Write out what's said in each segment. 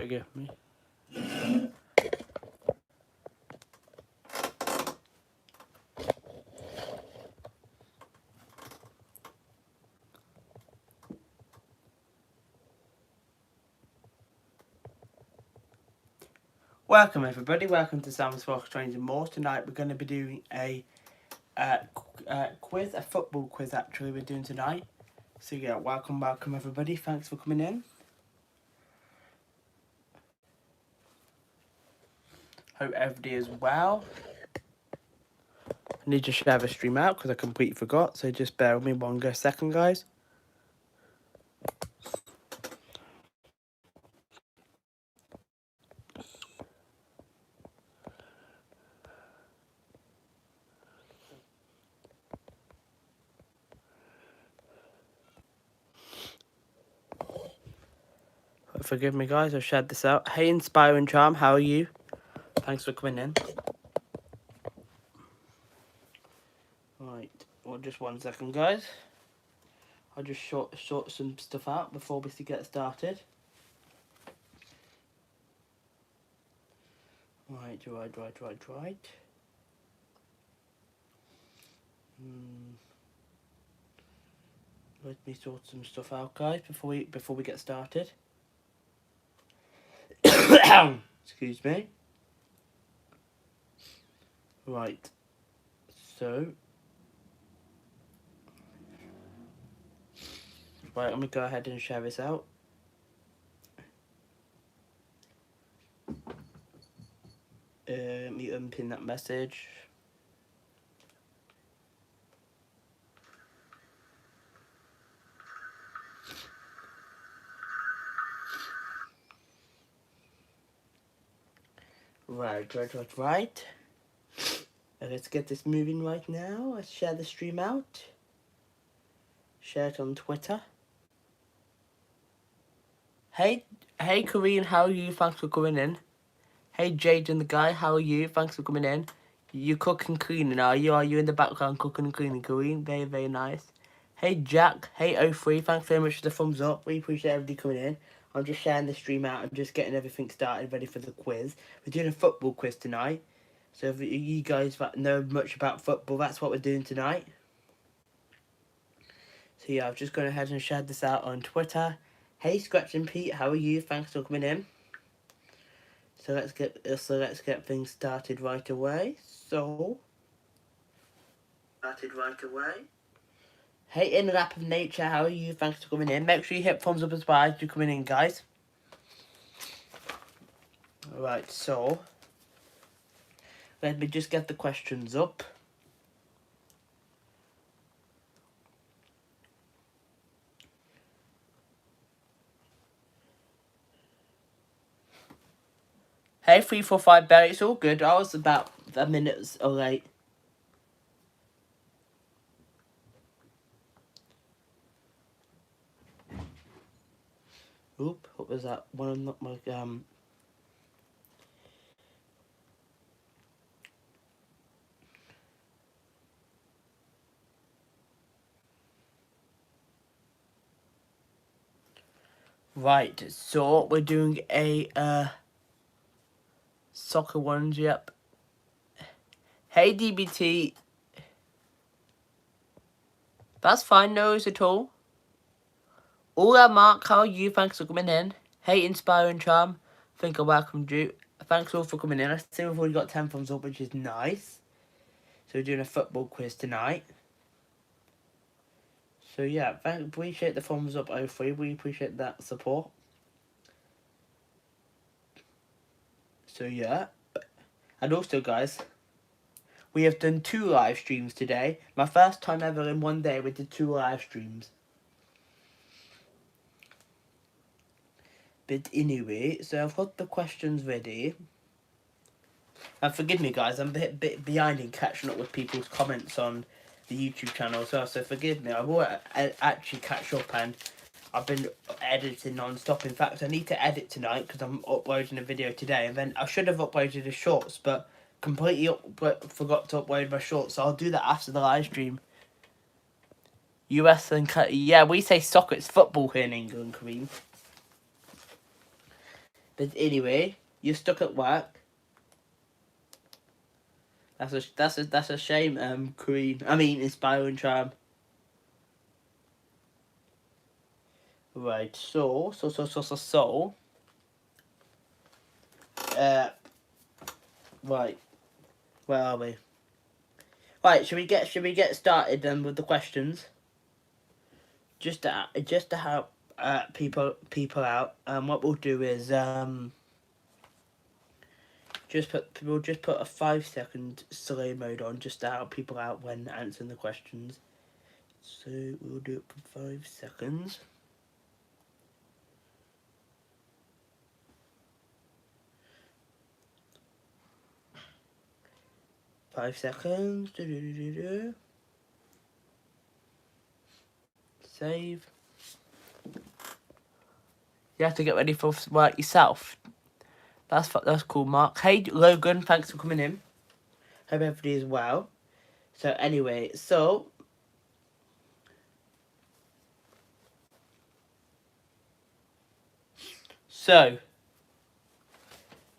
Forgive me. Welcome everybody, welcome to Sam's Fox Trains and More. Tonight we're going to be doing a quiz, a football quiz actually we're doing tonight. So yeah, welcome everybody, thanks for coming in. Hope everybody is well. I need to share the stream out because I completely forgot, so just bear with me one second guys. Forgive me guys, I've shared this out. Hey Inspiring Charm, how are you? Thanks for coming in. Right, well just 1 second guys. I'll just sort some stuff out before we get started. Right. Let me sort some stuff out guys before we get started. Excuse me. Right, so right, let me go ahead and share this out. Let me unpin that message. Right. Let's get this moving right now. Let's share the stream out. Share it on Twitter. Hey Corinne, how are you? Thanks for coming in. Hey Jade and the guy, how are you? Thanks for coming in. You cooking and cleaning, are you? Are you in the background cooking and cleaning, Corinne? Very, very nice. Hey Jack, hey O3, thanks very much for the thumbs up. We appreciate everybody coming in. I'm just sharing the stream out and just getting everything started, ready for the quiz. We're doing a football quiz tonight. So if you guys that know much about football, that's what we're doing tonight. So yeah, I've just gone ahead and shared this out on Twitter. Hey Scratch and Pete, how are you? Thanks for coming in. So let's get things started right away. Hey In Lap of Nature, how are you? Thanks for coming in. Make sure you hit thumbs up as well as you're coming in, guys. Alright, so let me just get the questions up. Hey 345 Barry, it's all good. I was about a minute late. Oop, what was that? One of my Right, so we're doing a soccer ones, yep. Hey DBT. That's fine, no worries at all. Hola Mark, how are you? Thanks for coming in. Hey Inspiring Charm, I think I welcomed you. Thanks all for coming in. I see we've already got 10 thumbs up, which is nice. So we're doing a football quiz tonight. So yeah, appreciate the thumbs up, O3. We appreciate that support. So yeah. And also guys, we have done 2 live streams today. My first time ever in one day we did 2 live streams. But anyway, so I've got the questions ready. And forgive me guys, I'm a bit behind in catching up with people's comments on the YouTube channel as well, so forgive me. I will actually catch up, and I've been editing non-stop. In fact, I need to edit tonight because I'm uploading a video today, and then I should have uploaded the shorts, but completely forgot to upload my shorts, so I'll do that after the live stream. US and yeah, we say soccer, it's football here in England, Kareem. But anyway, you're stuck at work. That's a shame, Queen. I mean, Inspiring Charm. Right, so. Right, where are we? Right, should we get started then with the questions? Just to help people out. What we'll do is we'll just put a 5-second slow mode on just to help people out when answering the questions. So we'll do it for 5 seconds. Five seconds. Save. You have to get ready for work yourself. That's cool, Mark. Hey, Logan, thanks for coming in. Hope everybody is well. So anyway,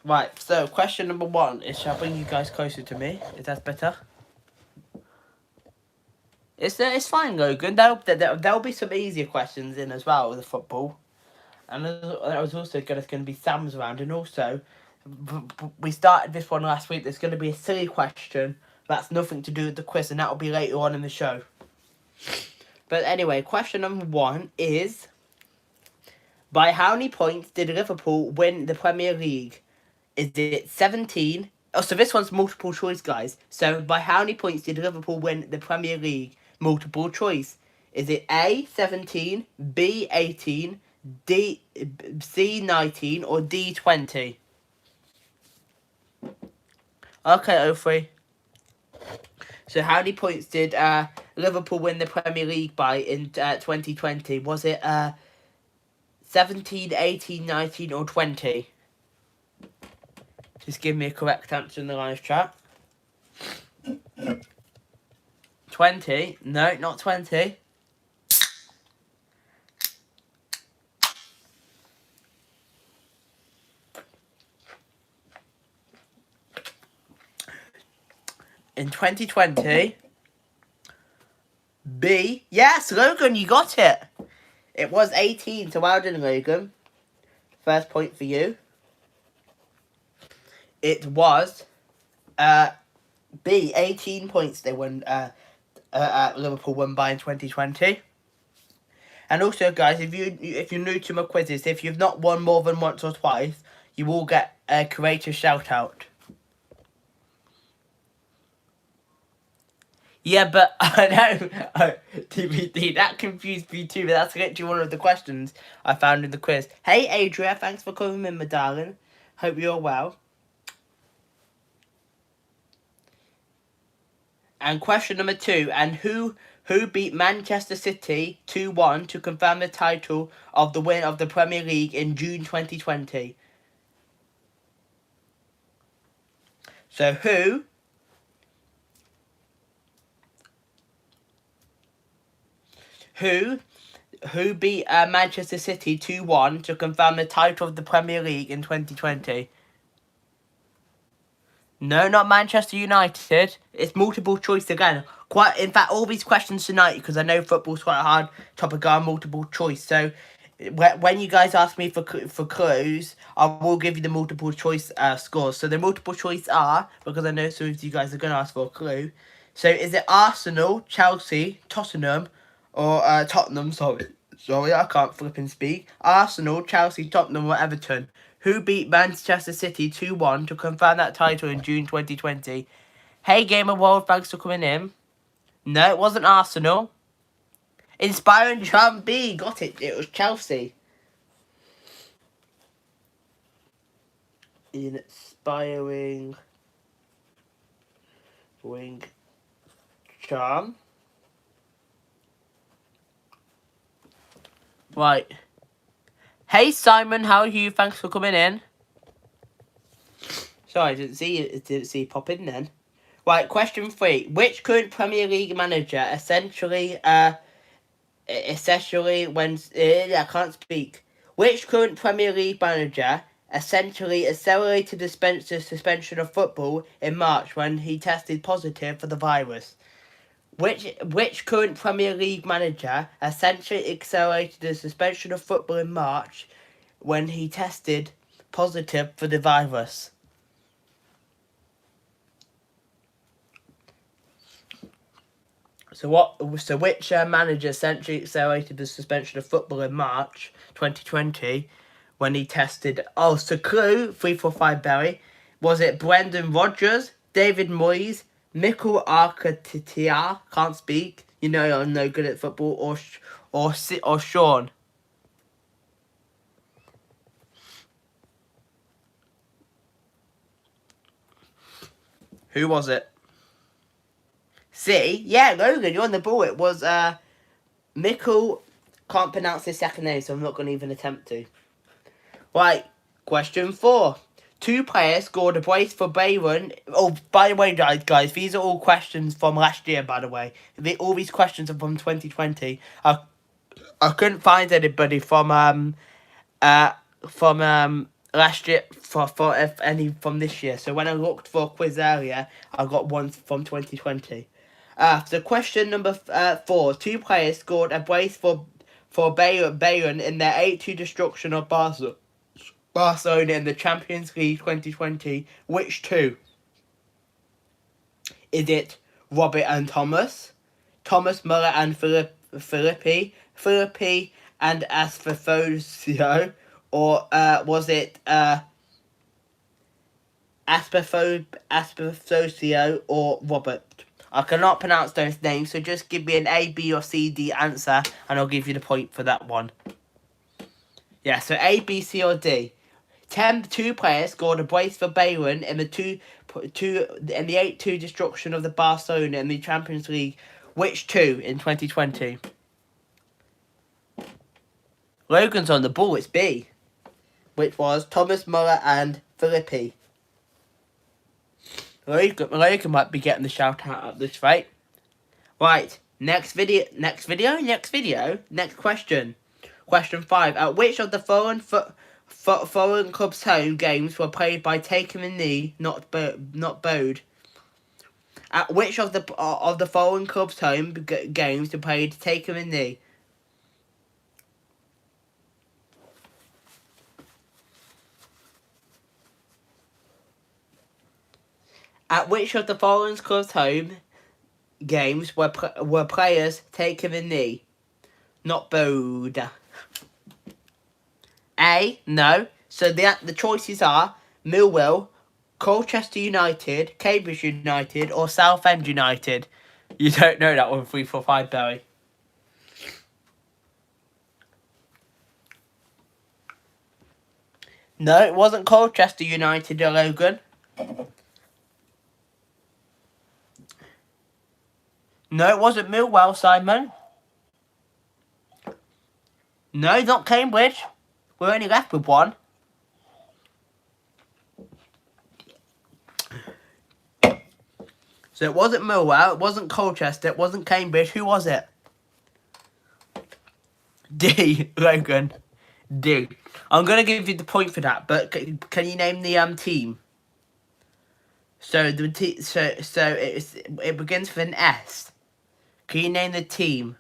right, so question number 1 is, shall I bring you guys closer to me? Is that better? It's fine, Logan. There'll be some easier questions in as well with the football. And there was also going to be Sam's round. And also, we started this one last week. There's going to be a silly question that's nothing to do with the quiz. And that'll be later on in the show. But anyway, question number 1 is, by how many points did Liverpool win the Premier League? Is it 17? Oh, so this one's multiple choice, guys. So, by how many points did Liverpool win the Premier League? Multiple choice. Is it A, 17, B, 18, C, 19, or D, 20? Okay, 03. So, how many points did Liverpool win the Premier League by in 2020? Was it 17, 18, 19, or 20? Just give me a correct answer in the live chat. 20? No, not 20. In 2020, B. Yes, Logan, you got it. It was 18, so well done, Logan. First point for you. It was B, 18 points they won. Liverpool won by in 2020. And also, guys, if you're new to my quizzes, if you've not won more than once or twice, you will get a creative shout out. Yeah, but I know, TBD, that confused me too, but that's literally one of the questions I found in the quiz. Hey, Adria, thanks for coming in, my darling. Hope you're well. And question number 2, and who beat Manchester City 2-1 to confirm the title of the win of the Premier League in June 2020? So who beat Manchester City 2-1 to confirm the title of the Premier League in 2020? No, not Manchester United. It's multiple choice again. In fact, all these questions tonight, because I know football's quite a hard topic, are multiple choice. So when you guys ask me for clues, I will give you the multiple choice scores. So the multiple choice are, because I know some of you guys are going to ask for a clue. So is it Arsenal, Chelsea, Tottenham, or Tottenham? Sorry, I can't flip and speak. Arsenal, Chelsea, Tottenham, or Everton? Who beat Manchester City 2-1 to confirm that title in June 2020? Hey, Gamer World, thanks for coming in. No, it wasn't Arsenal. Inspiring Charm B, got it. It was Chelsea. Inspiring Wing Charm. Right. Hey, Simon, how are you? Thanks for coming in. Sorry, I didn't see you pop in then. Right, question 3. Which current Premier League manager essentially I can't speak. Which current Premier League manager essentially accelerated the suspension of football in March when he tested positive for the virus. Which current Premier League manager essentially accelerated the suspension of football in March when he tested positive for the virus? So which manager essentially accelerated the suspension of football in March 2020 when he tested? Oh, so clue 345 Berry. Was it Brendan Rodgers, David Moyes, Mikel Arteta, can't speak, you know I'm no good at football, or Sean? Who was it? See? Yeah, Logan, you're on the ball. It was Mikel, can't pronounce his second name, so I'm not going to even attempt to. Right, question 4. 2 players scored a brace for Bayern. Oh, by the way, guys, these are all questions from last year, by the way. All these questions are from 2020. I couldn't find anybody from last year for if any from this year. So when I looked for a quiz earlier, I got one from 2020. So question number 4. 2 players scored a brace for Bayern in their 8-2 destruction of Barcelona in the Champions League 2020. Which 2? Is it Robert and Thomas, Thomas Muller and Filippi and Asfafosio, or was it Asfafosio or Robert? I cannot pronounce those names, so just give me an A, B, or C, D answer, and I'll give you the point for that one. Yeah, so A, B, C, or D. 2 players scored a brace for Bayern in the 8-2 destruction of the Barcelona in the Champions League. Which 2 in 2020? Logan's on the ball. It's B, which was Thomas Muller and Filippi. Logan might be getting the shout out at this rate. Right, next question. Question 5. At which of the foreign clubs' home games were played by taking the knee, not bowed? At which of the foreign clubs' home games were played taking the knee? At which of the foreign clubs' home games were players taking the knee, not bowed? A, no. So the choices are Millwall, Colchester United, Cambridge United, or Southend United. You don't know that one, 345 Berry. No, it wasn't Colchester United, Logan. No, it wasn't Millwall, Simon. No, not Cambridge. We're only left with one. So it wasn't Millwall, it wasn't Colchester, it wasn't Cambridge. Who was it? D, Logan. D. I'm going to give you the point for that, but can you name the team? So it begins with an S. Can you name the team?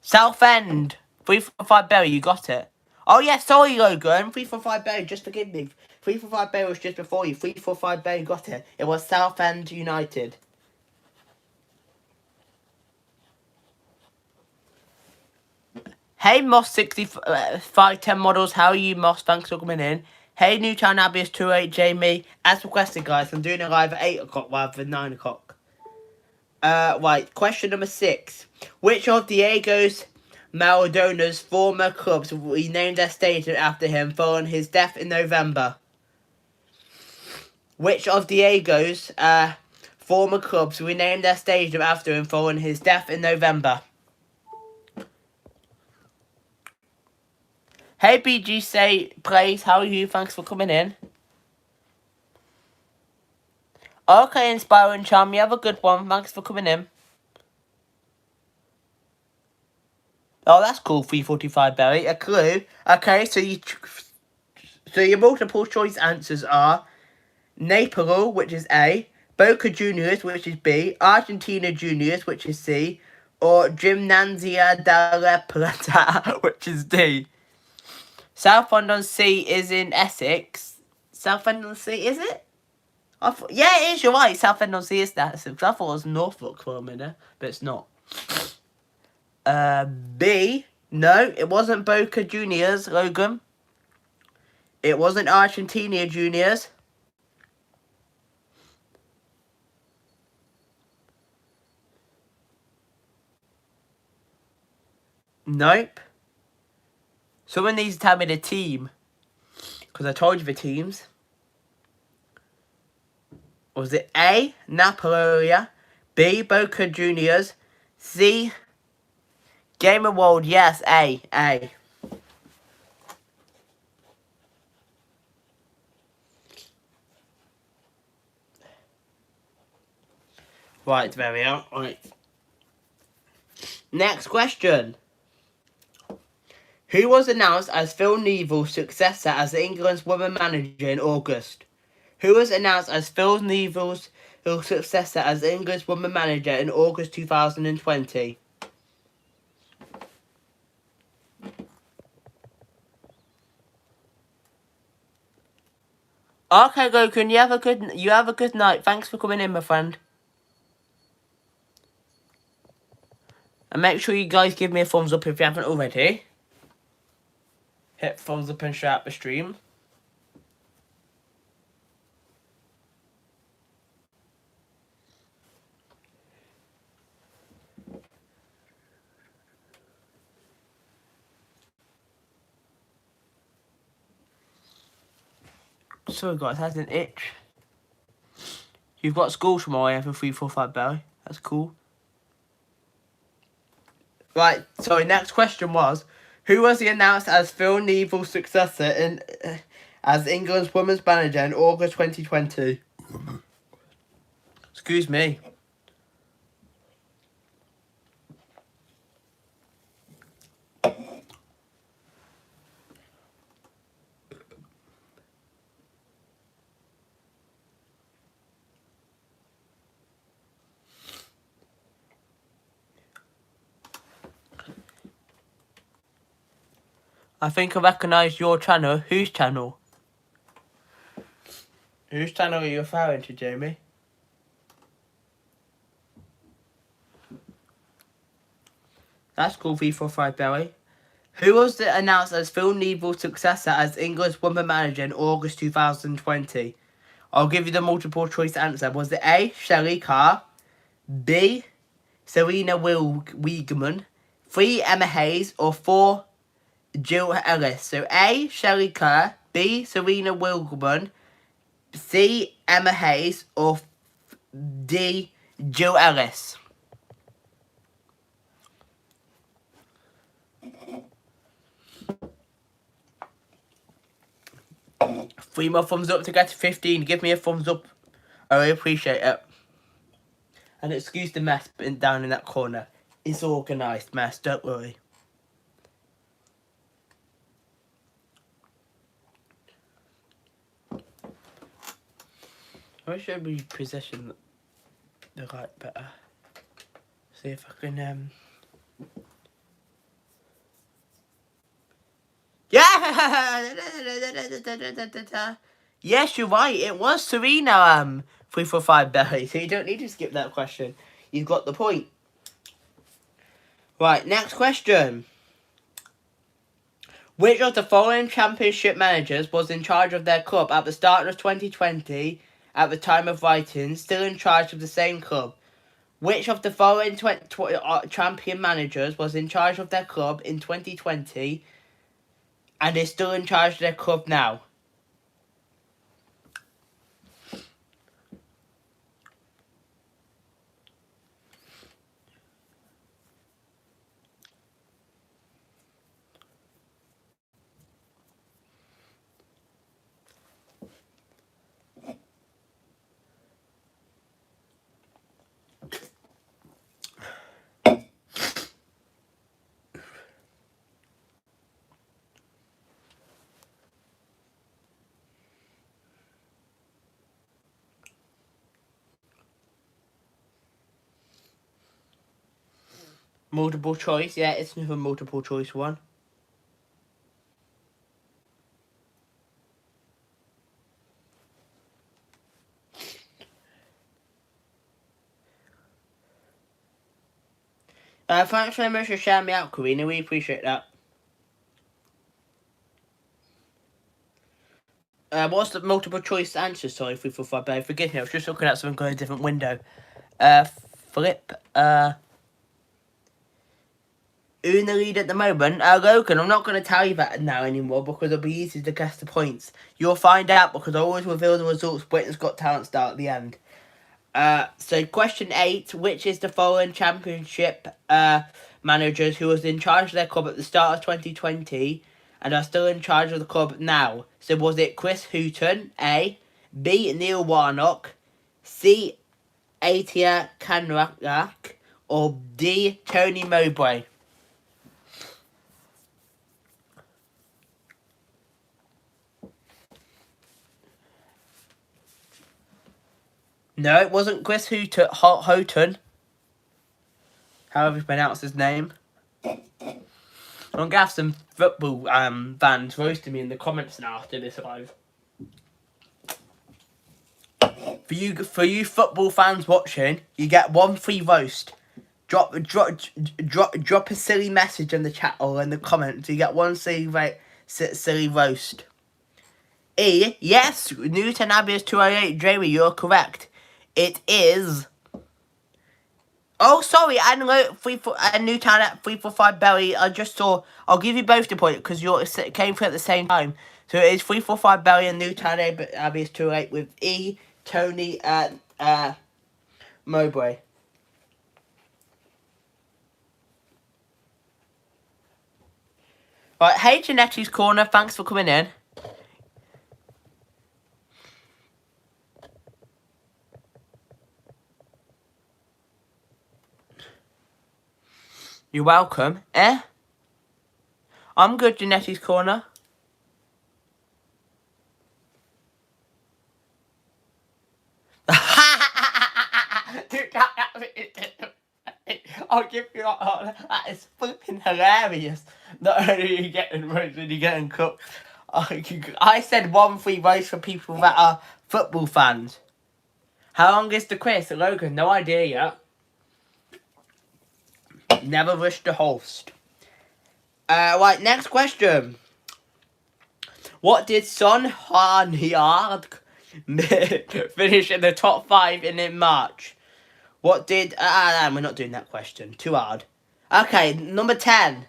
Southend. 345 Berry, you got it. Oh yeah, sorry Logan. 345 Berry, just forgive me. 345 Berry was just before you. 345 Berry got it. It was Southend United. Hey Moss 6510 models, how are you Moss? Thanks for coming in. Hey Newtown Abbey is 28 Jamie. As requested guys, I'm doing it live at 8 o'clock rather than 9 o'clock. Right, question number 6. Which of Diego's Maradona's former clubs renamed their stadium after him following his death in November? Which of Diego's former clubs renamed their stadium after him following his death in November? Hey BG say plays, how are you? Thanks for coming in. Okay, Inspiring Charm, you have a good one. Thanks for coming in. Oh, that's cool. 345 Berry. A clue. Okay, so your multiple choice answers are Napoli, which is A, Boca Juniors, which is B, Argentina Juniors, which is C, or Gimnasia della Plata, which is D. Southend-on-Sea is in Essex. Southend-on-Sea, is it? Yeah, it is, you're right. Southend-on-Sea is Essex. I thought it was Norfolk for a minute, but it's not. B, no, it wasn't Boca Juniors, Logan. It wasn't Argentina Juniors. Nope. Someone needs to tell me the team. Because I told you the teams. Was it A, Napoli, B, Boca Juniors, C, Game of World? Yes, A. Right, there we are. Right. Next question. Who was announced as Phil Neville's successor as England's women manager in August? Who was announced as Phil Neville's successor as England's women manager in August 2020? Okay, Gokun, you have a good night. Thanks for coming in, my friend. And make sure you guys give me a thumbs up if you haven't already. Hit thumbs up and share out the stream. Sorry guys, that's an itch. You've got school tomorrow for 345 Belly. That's cool. Right, so next question was, who was he announced as Phil Neville's successor as England's women's manager in August 2020? Excuse me. I think I recognise your channel. Whose channel? Whose channel are you referring to, Jamie? That's cool, 345 Belly. Who was announced as Phil Neville's successor as England's women manager in August 2020? I'll give you the multiple choice answer. Was it A, Shelley Carr, B, Serena Wiegman, 3, Emma Hayes, or 4, Jill Ellis? So A, Shelley Carr, B, Serena Wiegman, C, Emma Hayes, or D, Jill Ellis? Three more thumbs up to get to 15. Give me a thumbs up. I really appreciate it. And excuse the mess down in that corner. It's organised mess, don't worry. I wish I would reposition the light better. See if I can Yeah! Yes, you're right. It was Serena 345 Belly, so you don't need to skip that question. You've got the point. Right, next question. Which of the following championship managers was in charge of their club at the start of 2020 at the time of writing, still in charge of the same club? Which of the following champion managers was in charge of their club in 2020 and is still in charge of their club now? Multiple choice, yeah, it's another multiple choice one. Thanks very much for shouting me out, Karina. We appreciate that. What's the multiple choice answer? Sorry, 3, 4, 5, babe. Forgive me, I was just looking at something on a different window. Flip, who in the lead at the moment? Logan, I'm not going to tell you that now anymore because it'll be easy to guess the points. You'll find out because I always reveal the results Britain's Got Talent start at the end. So question 8, which is the following championship managers who was in charge of their club at the start of 2020 and are still in charge of the club now? So was it Chris Hooton, A, B, Neil Warnock, C, Atia Kanrak, or D, Tony Mowbray? No, it wasn't Chris Houghton. However you pronounce his name. I'm going to have some football fans roasting me in the comments now after this live. For you football fans watching, you get 1 free roast. Drop a silly message in the chat or in the comments. You get 1 silly roast. E, yes, Newton Abbey is 208. Jamie, you're correct. It is. Oh, sorry, and Newtown at 345 Belly. I just saw. I'll give you both the point because you came through at the same time. So it is 345 Belly and Newtown Abbey is 208 with E, Tony, and Mowbray. Right, hey Janetti's Corner, thanks for coming in. You're welcome. I'm good, Janetti's Corner. I'll give you that is flipping hilarious. Not only are you getting roasted, you're getting cooked. I said 1 free roast for people that are football fans. How long is the quiz, Logan? No idea yet. Never wish the host. Right, next question. What did Son Harnyard finish in the top 5 in March? What did... we're not doing that question. Too hard. Okay, number 10.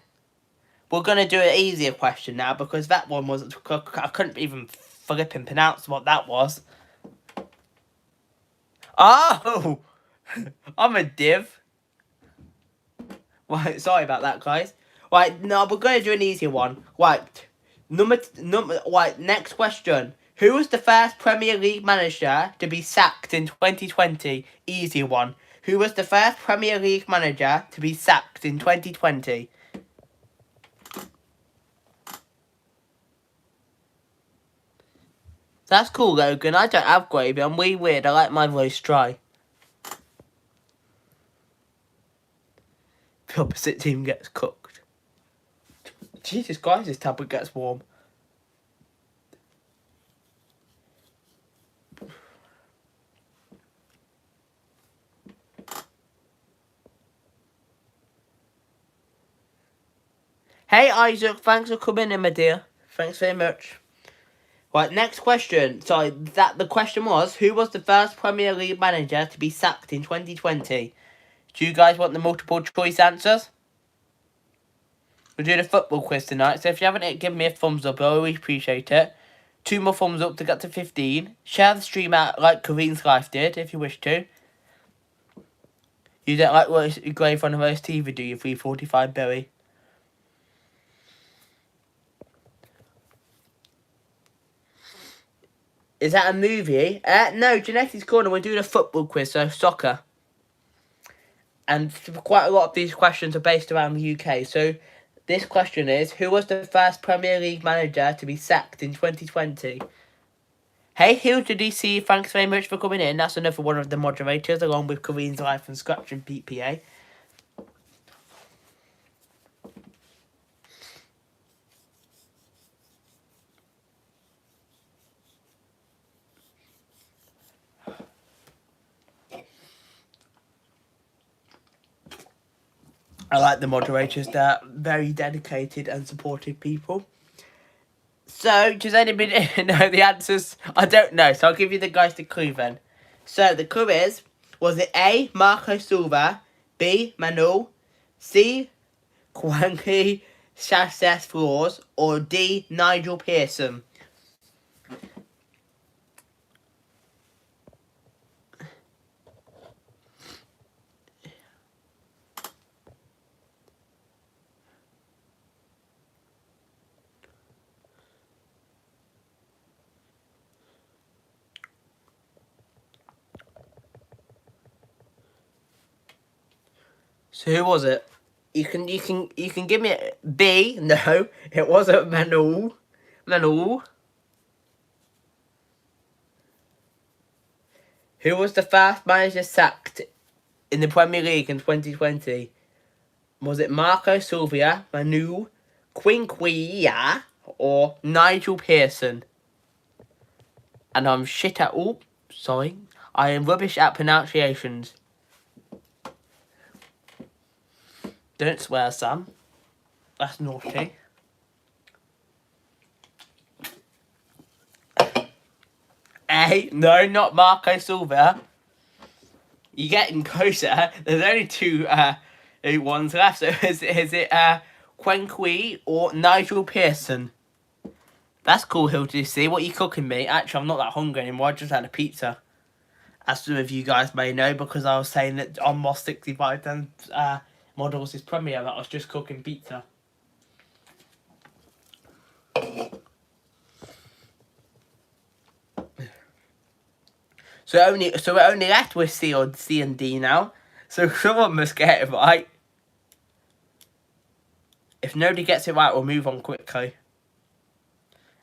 We're going to do an easier question now because that one was... I couldn't even flipping pronounce what that was. Oh! I'm a div. Right, sorry about that, guys. Right, no, we're going to do an easier one. Right, right, next question. Who was the first Premier League manager to be sacked in 2020? Easy one. Who was the first Premier League manager to be sacked in 2020? That's cool, Logan. I don't have gravy. I'm really weird. I like my voice dry. The opposite team gets cooked. Jesus Christ, this tablet gets warm. Hey Isaac, thanks for coming in, my dear. Thanks very much. Right, next question. Sorry, the question was, who was the first Premier League manager to be sacked in 2020? Do you guys want the multiple choice answers? We're doing a football quiz tonight, so if you haven't given me a thumbs up, I always appreciate it. 2 more thumbs up to get to 15. Share the stream out like Kareen's Life did, if you wish to. You don't like what you grave on the roast TV, do you, 345 Billy? Is that a movie? No, Genetics Corner, we're doing a football quiz, so soccer. And quite a lot of these questions are based around the UK. So this question is, who was the first Premier League manager to be sacked in 2020? Hey, Hill to DC, thanks very much for coming in. That's another one of the moderators, along with Kareen's Life and Scratch and PPA. I like the moderators. They're very dedicated and supportive people. So, does anybody know the answers? I don't know, so I'll give you the guys the clue then. So, the clue is, was it A, Marco Silva, B, Manuel, C, Quanky Success Floors, or D, Nigel Pearson? So who was it? You can give me B. No, it wasn't Manuel. Manuel. Who was the first manager sacked in the Premier League in 2020? Was it Marco Silva, Manuel, Quinquilla, or Nigel Pearson? And I'm shit at sorry. I am rubbish at pronunciations. Don't swear, Sam. That's naughty. A. No, not Marco Silva. You're getting closer. There's only two ones left. So is it Quenqui or Nigel Pearson? That's cool, Hildy. See what you cooking, mate. Actually, I'm not that hungry anymore. I just had a pizza. As some of you guys may know, because I was saying that on Moss 65 then Models is premiere that I was just cooking pizza. So we're only left with C and D now. So someone must get it right. If nobody gets it right, we'll move on quickly.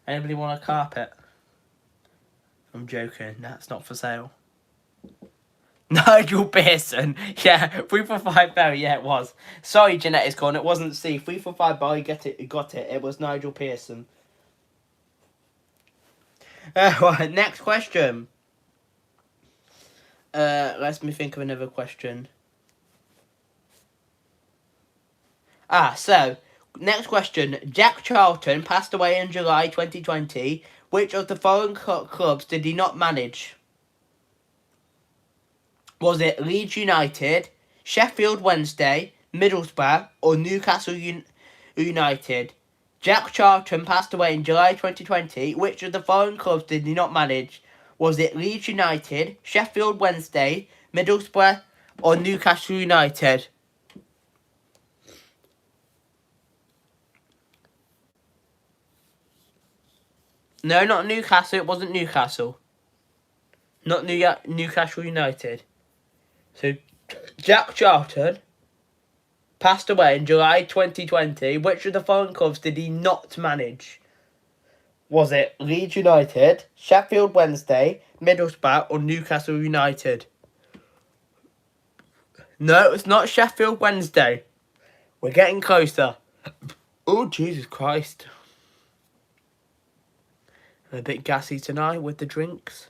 Anybody want a carpet? I'm joking. That's not for sale. Nigel Pearson. Yeah, 3 for 5 Barry. Yeah, it was. Sorry, Jeanette is gone. It wasn't C. 3 for 5 Barry. Got it. It was Nigel Pearson. Right, next question. Let me think of another question. So, next question. Jack Charlton passed away in July 2020. Which of the following clubs did he not manage? Was it Leeds United, Sheffield Wednesday, Middlesbrough, or Newcastle United? Jack Charlton passed away in July 2020. Which of the following clubs did he not manage? Was it Leeds United, Sheffield Wednesday, Middlesbrough, or Newcastle United? No, not Newcastle. It wasn't Newcastle. Not Newcastle United. So, Jack Charlton passed away in July 2020. Which of the following clubs did he not manage? Was it Leeds United, Sheffield Wednesday, Middlesbrough, or Newcastle United? No, it's not Sheffield Wednesday. We're getting closer. Oh, Jesus Christ. I'm a bit gassy tonight with the drinks.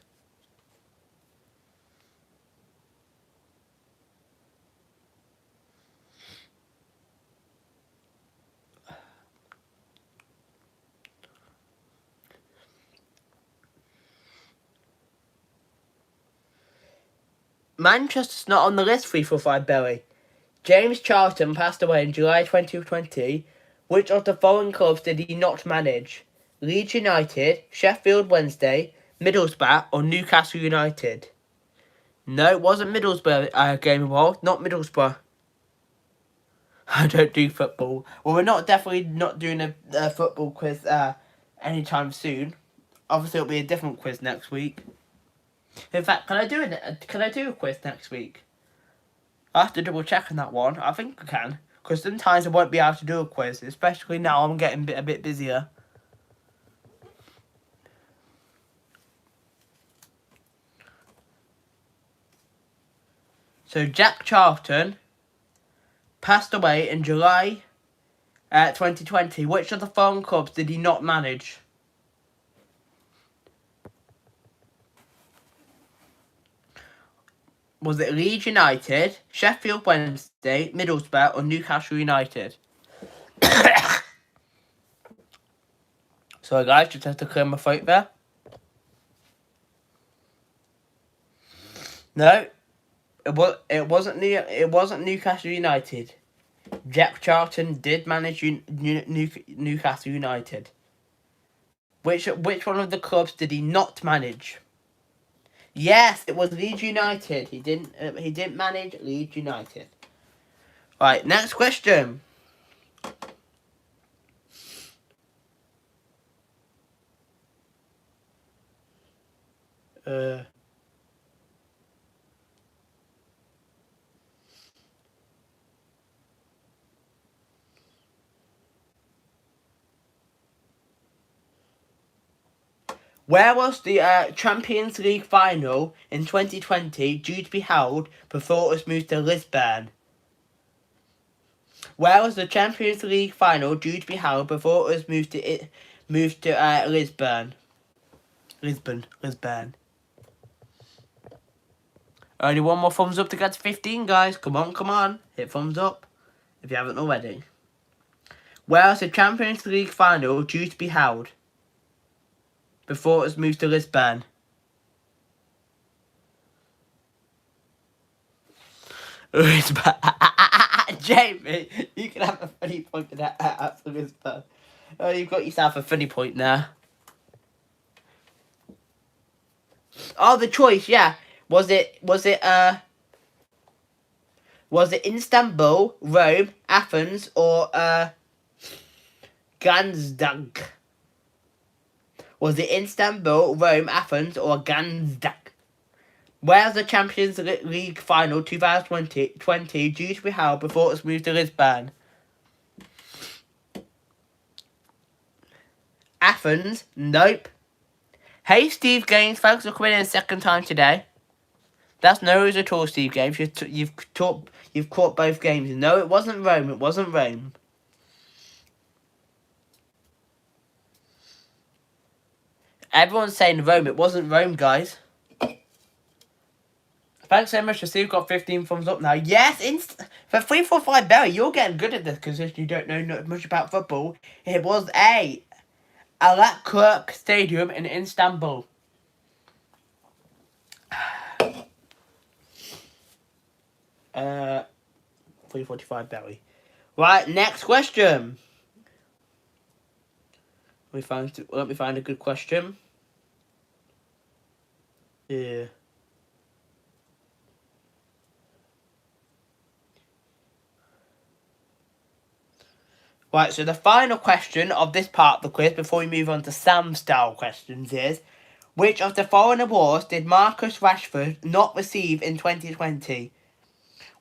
Manchester's not on the list, 3 for 5 Belly. James Charlton passed away in July 2020. Which of the following clubs did he not manage? Leeds United, Sheffield Wednesday, Middlesbrough, or Newcastle United? No, it wasn't Middlesbrough game involved, not Middlesbrough. I don't do football. Well, we're definitely not doing a football quiz anytime soon. Obviously, it'll be a different quiz next week. In fact, can I do a quiz next week? I have to double check on that one. I think I can, because sometimes I won't be able to do a quiz, especially now I'm getting a bit busier. So Jack Charlton passed away in July 2020. Which of the following clubs did he not manage? Was it Leeds United, Sheffield Wednesday, Middlesbrough, or Newcastle United? Sorry guys, just have to clear my throat there. No, it wasn't Newcastle United. Jack Charlton did manage Newcastle United. Which one of the clubs did he not manage? Yes, it was Leeds United. He didn't manage Leeds United. Right, next question. Where was the Champions League final in 2020 due to be held before it was moved to Lisbon? Where was the Champions League final due to be held before it was moved to Lisbon? Lisbon. Only one more thumbs up to get to 15, guys. Come on. Hit thumbs up if you haven't already. Where was the Champions League final due to be held before it was moved to Lisbon? Jamie, you can have a funny point for that after Lisbon. Oh, you've got yourself a funny point there. Oh, the choice, yeah. Was it Istanbul, Rome, Athens, or Gdańsk? Was it Istanbul, Rome, Athens, or Gdańsk? Where's the Champions League final 2020 due to be held before it was moved to Lisbon? Athens? Nope. Hey, Steve Gaines, thanks for coming in a second time today. That's no worries at all, Steve Gaines. You've caught both games. No, it wasn't Rome. Everyone's saying Rome. It wasn't Rome, guys. Thanks so much for Steve. Got 15 thumbs up now. Yes, for 345 Barry, you're getting good at this because you don't know much about football. It was Alaturk Stadium in Istanbul. 345 Barry. Right, next question. Let me find a good question. Yeah. Right, so the final question of this part of the quiz before we move on to Sam-style questions is, which of the following awards did Marcus Rashford not receive in 2020?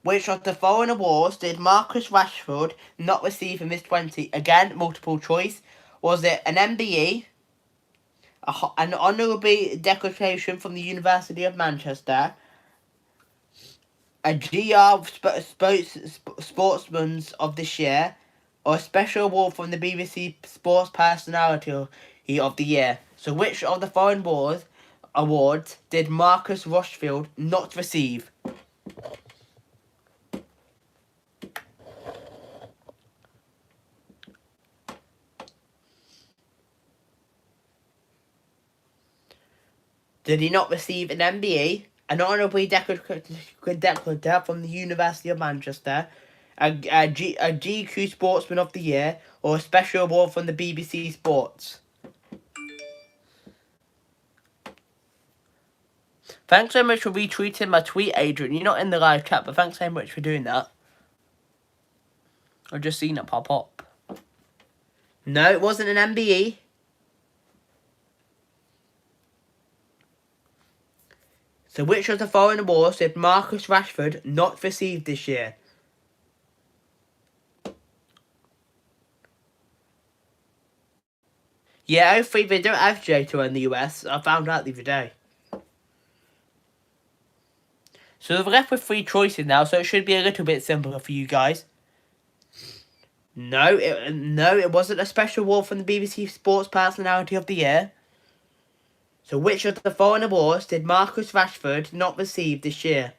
Which of the following awards did Marcus Rashford not receive in this 20? Again, multiple choice. Was it an MBE, an honourable declaration from the University of Manchester, a GR Sportsman's of this year, or a special award from the BBC Sports Personality of the Year? So which of the following awards did Marcus Rashford not receive? Did he not receive an MBE, an honourable declaration from the University of Manchester, a GQ Sportsman of the Year, or a special award from the BBC Sports? Thanks so much for retweeting my tweet, Adrian. You're not in the live chat, but thanks so much for doing that. I've just seen it pop up. No, it wasn't an MBE. So which of the following awards did Marcus Rashford not receive this year? Yeah, hopefully they don't have J2 in the US. I found out the other day. So we're left with 3 choices now, so it should be a little bit simpler for you guys. No, it wasn't a special award from the BBC Sports Personality of the Year. So which of the following awards did Marcus Rashford not receive this year?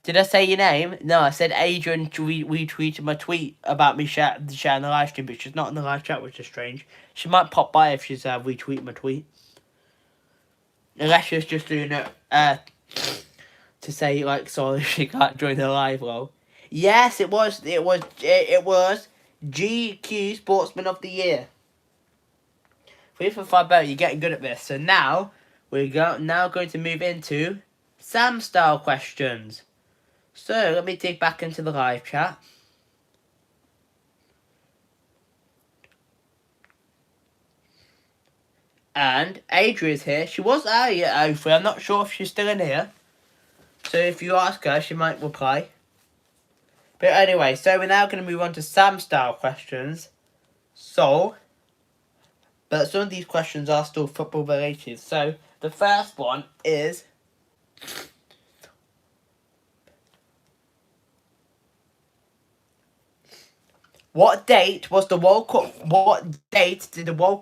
Did I say your name? No, I said Adrian retweeted my tweet about me sharing the live stream, but she's not in the live chat, which is strange. She might pop by if she's retweeting my tweet. Unless she's just doing it to say, like, sorry she can't join the live, lol. Yes, it was GQ Sportsman of the Year. 3 for 5 better, you're getting good at this. So now, we're going to move into Sam style questions. So, let me dig back into the live chat. And Adria's here. She was earlier at 03. I'm not sure if she's still in here. So if you ask her, she might reply. But anyway, so we're now going to move on to Sam style questions. So, but some of these questions are still football related. So, the first one is... What date did the World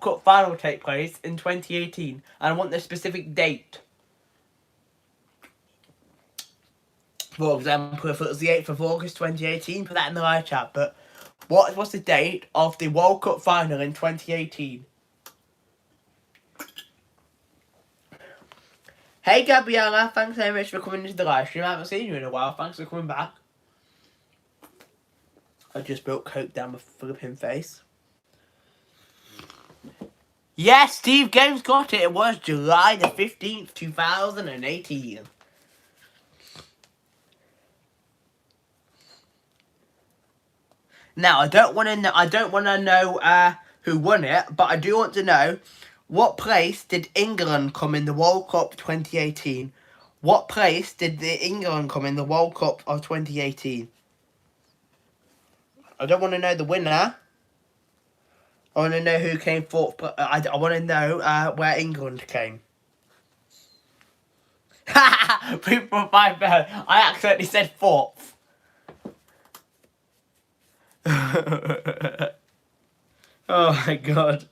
Cup final take place in 2018? And I want the specific date. For example, if it was the 8th of August 2018, put that in the live chat. But what was the date of the World Cup final in 2018? Hey Gabriella, thanks very much for coming into the live stream. I haven't seen you in a while. Thanks for coming back. I just broke Coke down my flipping face. Yes, Steve Games got it. It was July the 15th, 2018. Now, I don't want to know who won it, but I do want to know what place did England come in the World Cup 2018? What place did England come in the World Cup of 2018? I don't want to know the winner. I want to know who came fourth. I want to know where England came. People 5 better. I accidentally said fourth. Oh my god.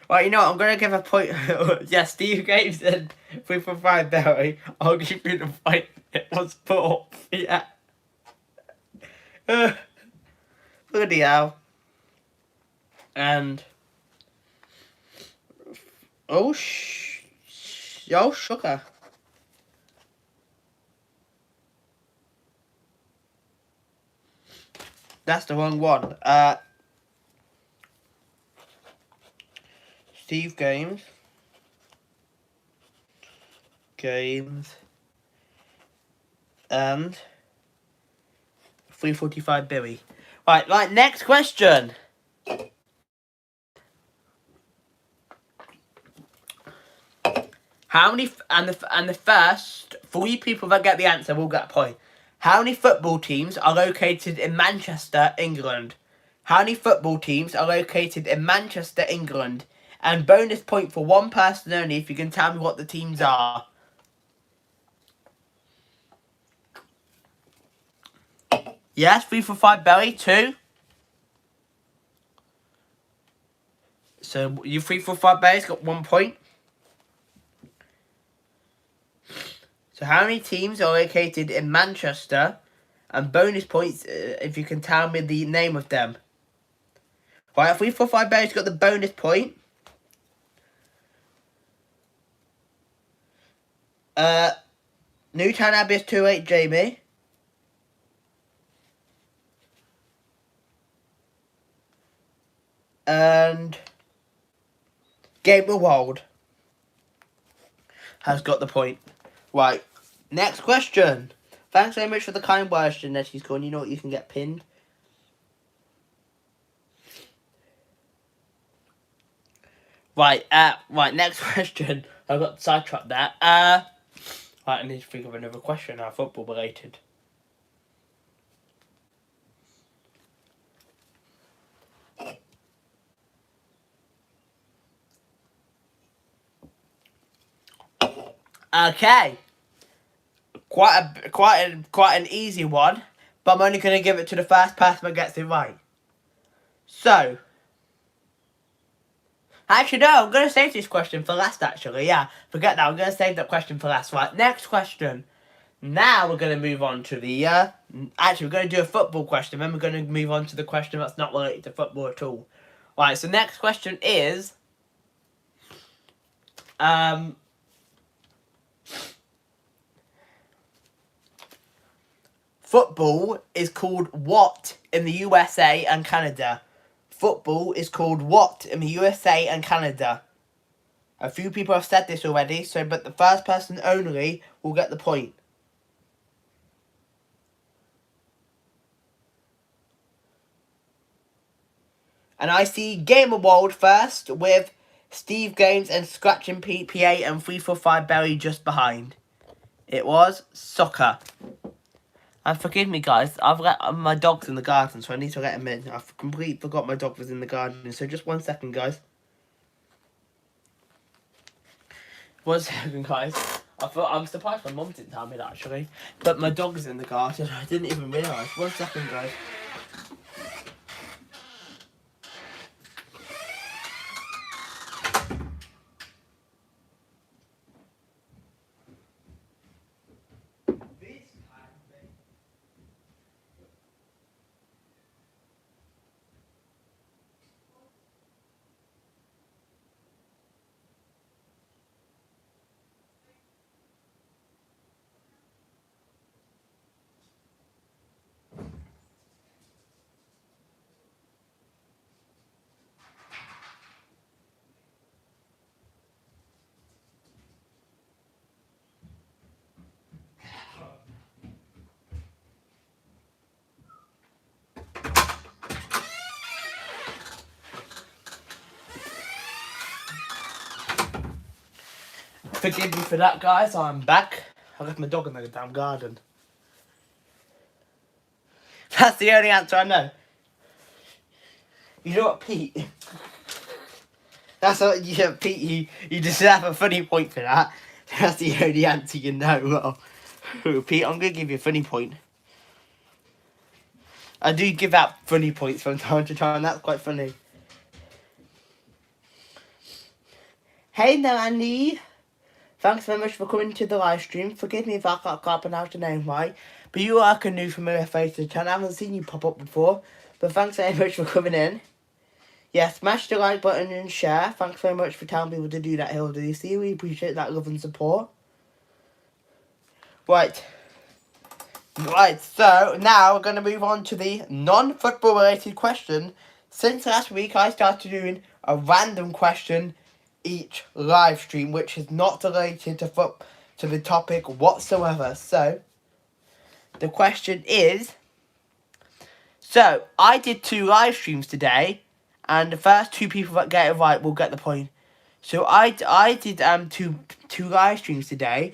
Right, you know what? I'm gonna give a point. Yeah, Steve Games said 3 for 5 Barry. I'll give you the point. It was fourth. Yeah. Bloody hell. And oh sugar. That's the wrong one. Steve Games. And 345 Billy. Right, next question. How many and the first 3 people that get the answer will get a point. How many football teams are located in Manchester, England? How many football teams are located in Manchester, England? And bonus point for one person only if you can tell me what the teams are. Yes, 3 for 5 Belly, 2. So you 3 for 5 Belly's got 1 point. So how many teams are located in Manchester? And bonus points if you can tell me the name of them. Right, 3 for 5 Belly's got the bonus point. Newtown Abbey is 2-8 Jamie. And Gabriel Wald has got the point. Right, next question. Thanks very much for the kind words, Janetti's gone. You know what, you can get pinned. Right, next question. I got sidetracked there. Right, I need to think of another question now, football related. Okay. Quite an easy one, but I'm only going to give it to the first person that gets it right. So, Actually, no, I'm going to save this question for last, actually. Yeah, forget that. I'm going to save that question for last. Right, next question. Now we're going to move on to the... actually, we're going to do a football question. Then we're going to move on to the question that's not related to football at all. Right, so next question is... football is called what in the USA and Canada? Football is called what in the USA and Canada? A few people have said this already, but the first person only will get the point. And I see Gamer World first with Steve Games and Scratching PPA and 345 Berry just behind. It was soccer. And forgive me, guys, I've let my dog's in the garden, so I need to let him in. I've completely forgot my dog was in the garden, so just 1 second, guys. 1 second, guys. I'm surprised my mum didn't tell me that, actually. But my dog's in the garden. I didn't even realise. 1 second, guys. Forgive me for that, guys. I'm back. I left my dog in the damn garden. That's the only answer I know. You know what, Pete? That's what Pete. You deserve a funny point for that. That's the only answer you know. Well, Pete, I'm gonna give you a funny point. I do give out funny points from time to time. That's quite funny. Hey there, Andy. Thanks very much for coming to the live stream. Forgive me if I can't pronounce your name right, but you are like a new familiar face to the channel. I haven't seen you pop up before, but thanks very much for coming in. Yeah, smash the like button and share. Thanks very much for telling people to do that, HillDC. We appreciate that love and support. Right, so now we're going to move on to the non-football related question. Since last week, I started doing a random question each live stream, which is not related to the topic whatsoever. So the question is, so I did 2 live streams today, and the first 2 people that get it right will get the point. So I did two live streams today,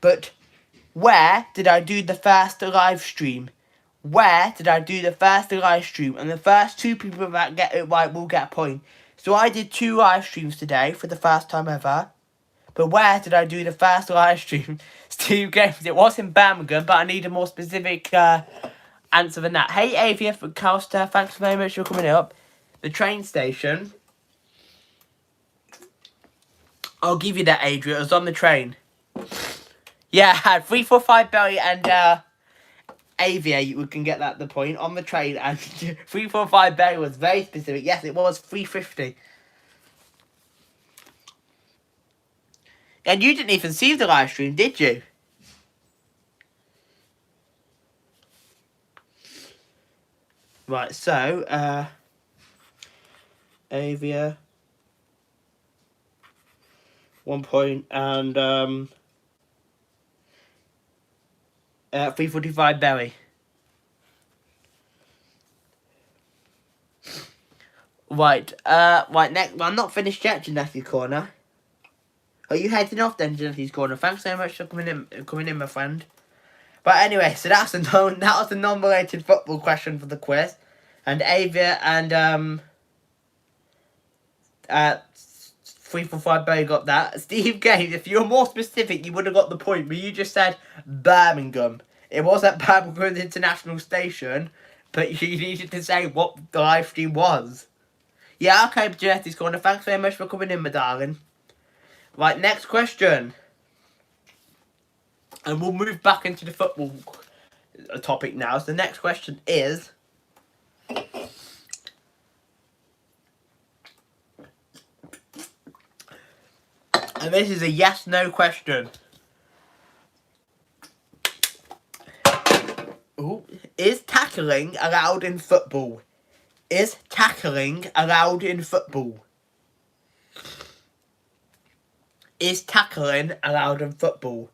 but where did I do the first live stream? Where did I do the first live stream? And the first 2 people that get it right will get a point. So I did 2 live streams today for the first time ever. But where did I do the first live stream? Steve Games. It was in Birmingham, but I need a more specific answer than that. Hey, Avia from Calster. Thanks very much for coming up. The train station. I'll give you that, Adrian. It was on the train. Yeah, I had 345 Belly and Avia, you can get that the point on the train, and 345 Berry was very specific. Yes, it was 350. And you didn't even see the live stream, did you? Right, so Avia 1 point and 345 Berry. Right, next. Well, I'm not finished yet, Genetti's Corner. Are you heading off then, Genetti's Corner? Thanks so much for coming in, my friend. But anyway, so that was a non-related football question for the quiz, and Avia and 345 Berry got that. Steve Gaines, if you were more specific, you would have got the point, but you just said Birmingham. It was at Birmingham International Station, but you needed to say what the live stream was. Yeah, okay, Jetty's corner. Thanks very much for coming in, my darling. Right, next question. And we'll move back into the football topic now. So the next question is... And this is a yes-no question. Ooh. Is tackling allowed in football? Is tackling allowed in football? Is tackling allowed in football?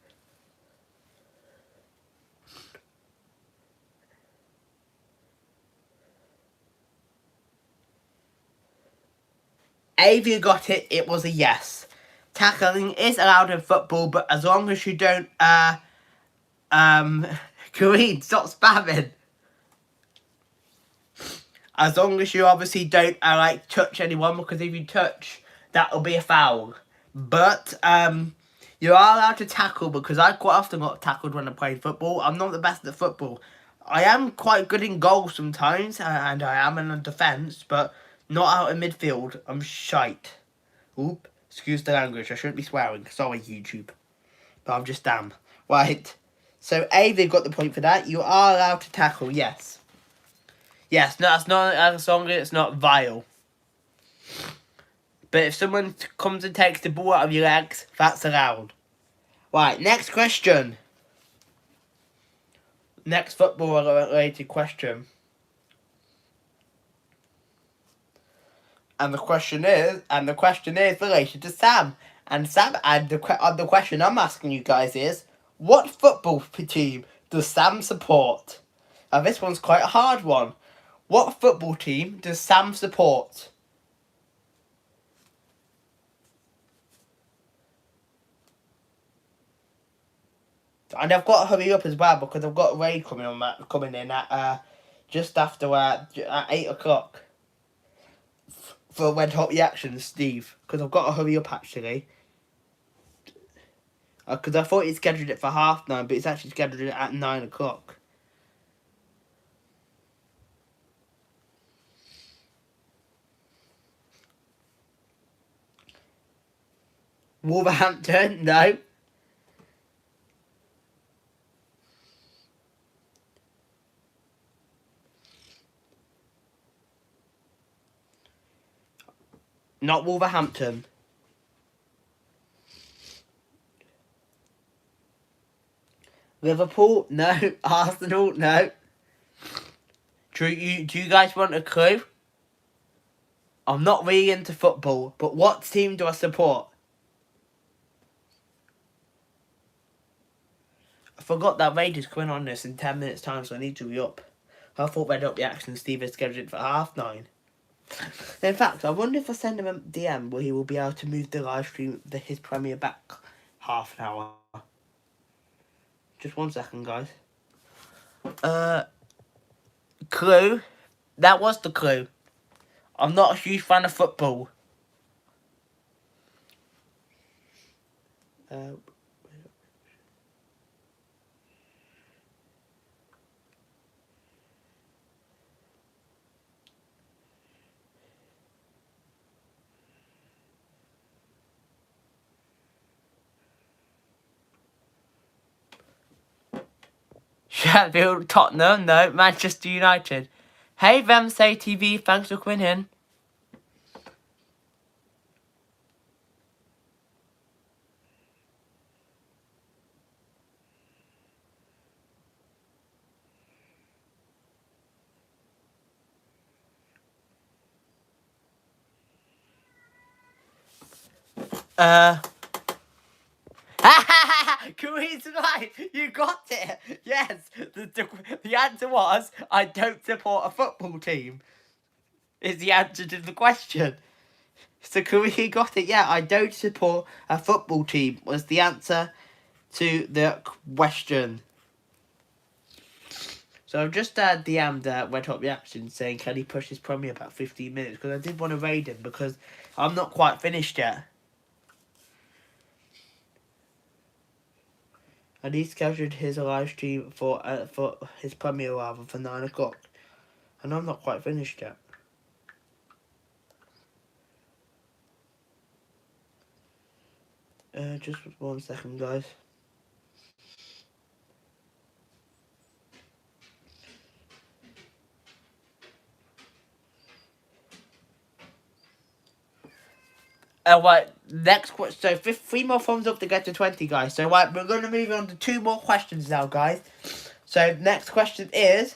If you got it, it was a yes. Tackling is allowed in football, but as long as you don't, Kareem, stop spamming. As long as you obviously don't, like, touch anyone, because if you touch, that'll be a foul. But, you are allowed to tackle, because I quite often got tackled when I played football. I'm not the best at football. I am quite good in goal sometimes, and I am in the defence, but not out in midfield. I'm shite. Oop, excuse the language, I shouldn't be swearing. Sorry, YouTube. But I'm just damn. Right. So, they've got the point for that. You are allowed to tackle, yes. Yes, no, that's not as long as it's not vile. But if someone comes and takes the ball out of your legs, that's allowed. Right, next question. Next football-related question. And the question is related to Sam. And Sam, and the question I'm asking you guys is, what football team does Sam support? Now this one's quite a hard one. What football team does Sam support? And I've got to hurry up as well because I've got Ray coming in at just after at 8 o'clock for Red Hot Reactions, Steve. Because I've got to hurry up actually. Because I thought he scheduled it for 9:30, but it's actually scheduled it at 9 o'clock. Wolverhampton, no. Not Wolverhampton. Liverpool, no. Arsenal, no. Do you guys want a clue? I'm not really into football, but what team do I support? I forgot that Raiders coming on this in 10 minutes time, so I need to be up. I thought Red Up the Action Steve had scheduled it for 9:30. In fact, I wonder if I send him a DM where he will be able to move the live stream, his premiere back half an hour. Just 1 second, guys. Clue. That was the clue. I'm not a huge fan of football. Sheffield, Tottenham, no. Manchester United. Hey, Vemsay TV, thanks for coming in. Kareem's right. You got it. Yes. The answer was, I don't support a football team. Is the answer to the question. So Kareem got it. Yeah, I don't support a football team was the answer to the question. So I've just DM'd Red Hot Reaction saying, can he push his premiere about 15 minutes? Because I did want to raid him because I'm not quite finished yet. And he scheduled his live stream for his premiere rather for 9 o'clock. And I'm not quite finished yet. Just 1 second, guys. Right, next question. So, 3 more thumbs up to get to 20, guys. So, right, we're going to move on to 2 more questions now, guys. So, next question is...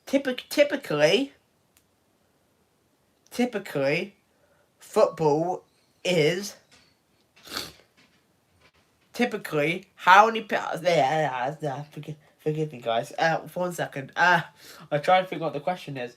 Typically, football is... Typically, how many... Forgive me, guys. 1 second. I'm trying to figure out what the question is.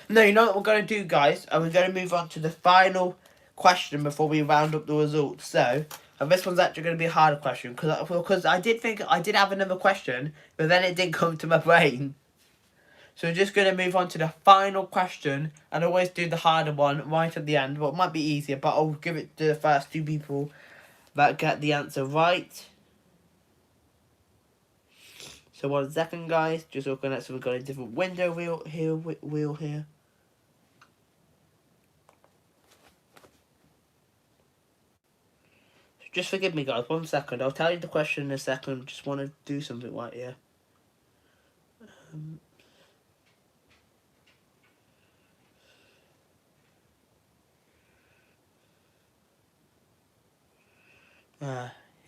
No, you know what we're going to do, guys? We're going to move on to the final question before we round up the results. So, and this one's actually going to be a harder question, because I did think I did have another question, but then it didn't come to my brain. So we're just going to move on to the final question, and always do the harder one right at the end. Well, it might be easier, but I'll give it to the first 2 people that get the answer right. So 1 second, guys. Just looking at, so we've got a different window wheel here. Just forgive me, guys. 1 second. I'll tell you the question in a second. Just want to do something right here.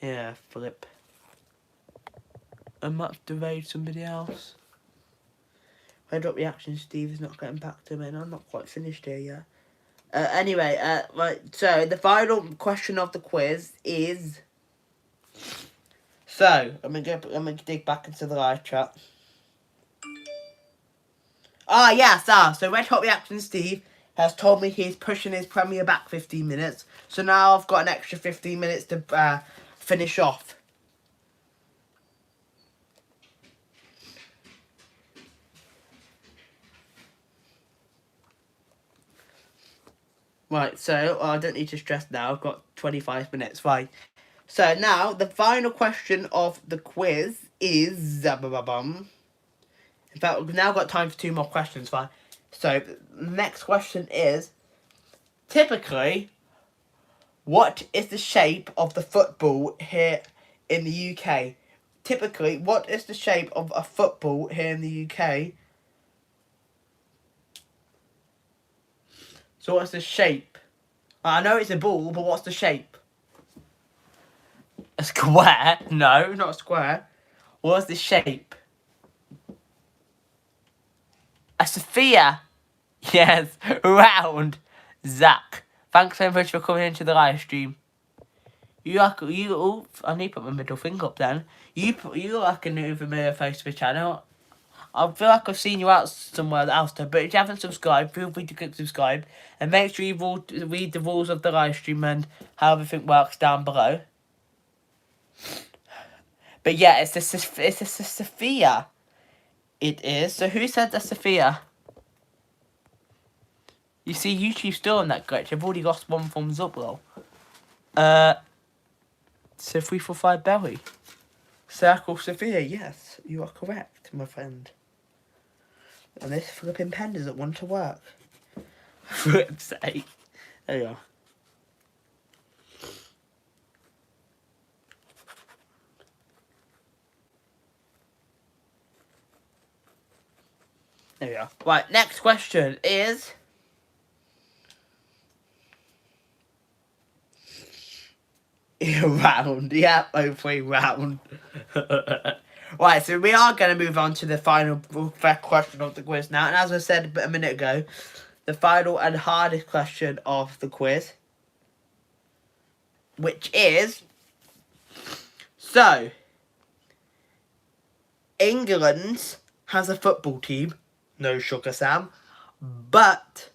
Yeah, flip. I might have to raid somebody else. I drop reaction, Steve is not getting back to me, and I'm not quite finished here yet. Anyway, right, so the final question of the quiz is... So, I'm gonna dig back into the live chat. So Red Hot Reaction Steve has told me he's pushing his premiere back 15 minutes. So now I've got an extra 15 minutes to finish off. Right, so I don't need to stress now. I've got 25 minutes, right. So now, the final question of the quiz is... In fact, we've now got time for 2 more questions, fine. So, the next question is... Typically, what is the shape of the football here in the UK? Typically, what is the shape of a football here in the UK? So, what's the shape? I know it's a ball, but what's the shape? A square? No, not a square. What's the shape? A sphere. Yes, round. Zach, thanks so much for coming into the live stream. I need to put my middle finger up then. You like a new familiar face to the channel. I feel like I've seen you out somewhere else though, but if you haven't subscribed, feel free to click subscribe. And make sure you read the rules of the live stream and how everything works down below. But yeah, it's a Sophia. It is. So who said the Sophia? You see, YouTube's still on that glitch. I've already lost 1 thumbs up, though. So 345 Berry. Circle Sophia, yes, you are correct, my friend. And this flipping pen doesn't want to work. For flip's sake. There you are. There we are. Right, next question is... round. Yeah, hopefully round. Right, so we are going to move on to the final question of the quiz now. And as I said a minute ago, the final and hardest question of the quiz. Which is... So, England has a football team. No sugar, Sam. But...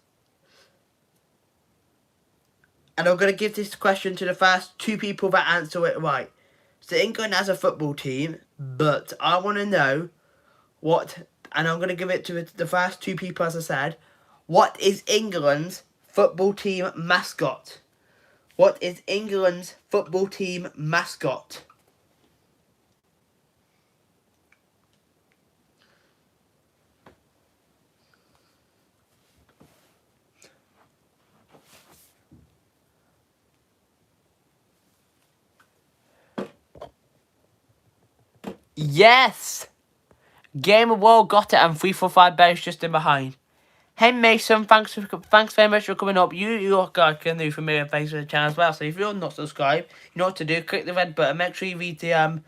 And I'm going to give this question to the first 2 people that answer it right. So England has a football team, but I want to know what... And I'm going to give it to the first 2 people, as I said. What is England's football team mascot? What is England's football team mascot? Yes! Game of World got it, and 345 Berries just in behind. Hey Mason, thanks very much for coming up. You're like a new familiar face to the channel as well. So if you're not subscribed, you know what to do. Click the red button. Make sure you read the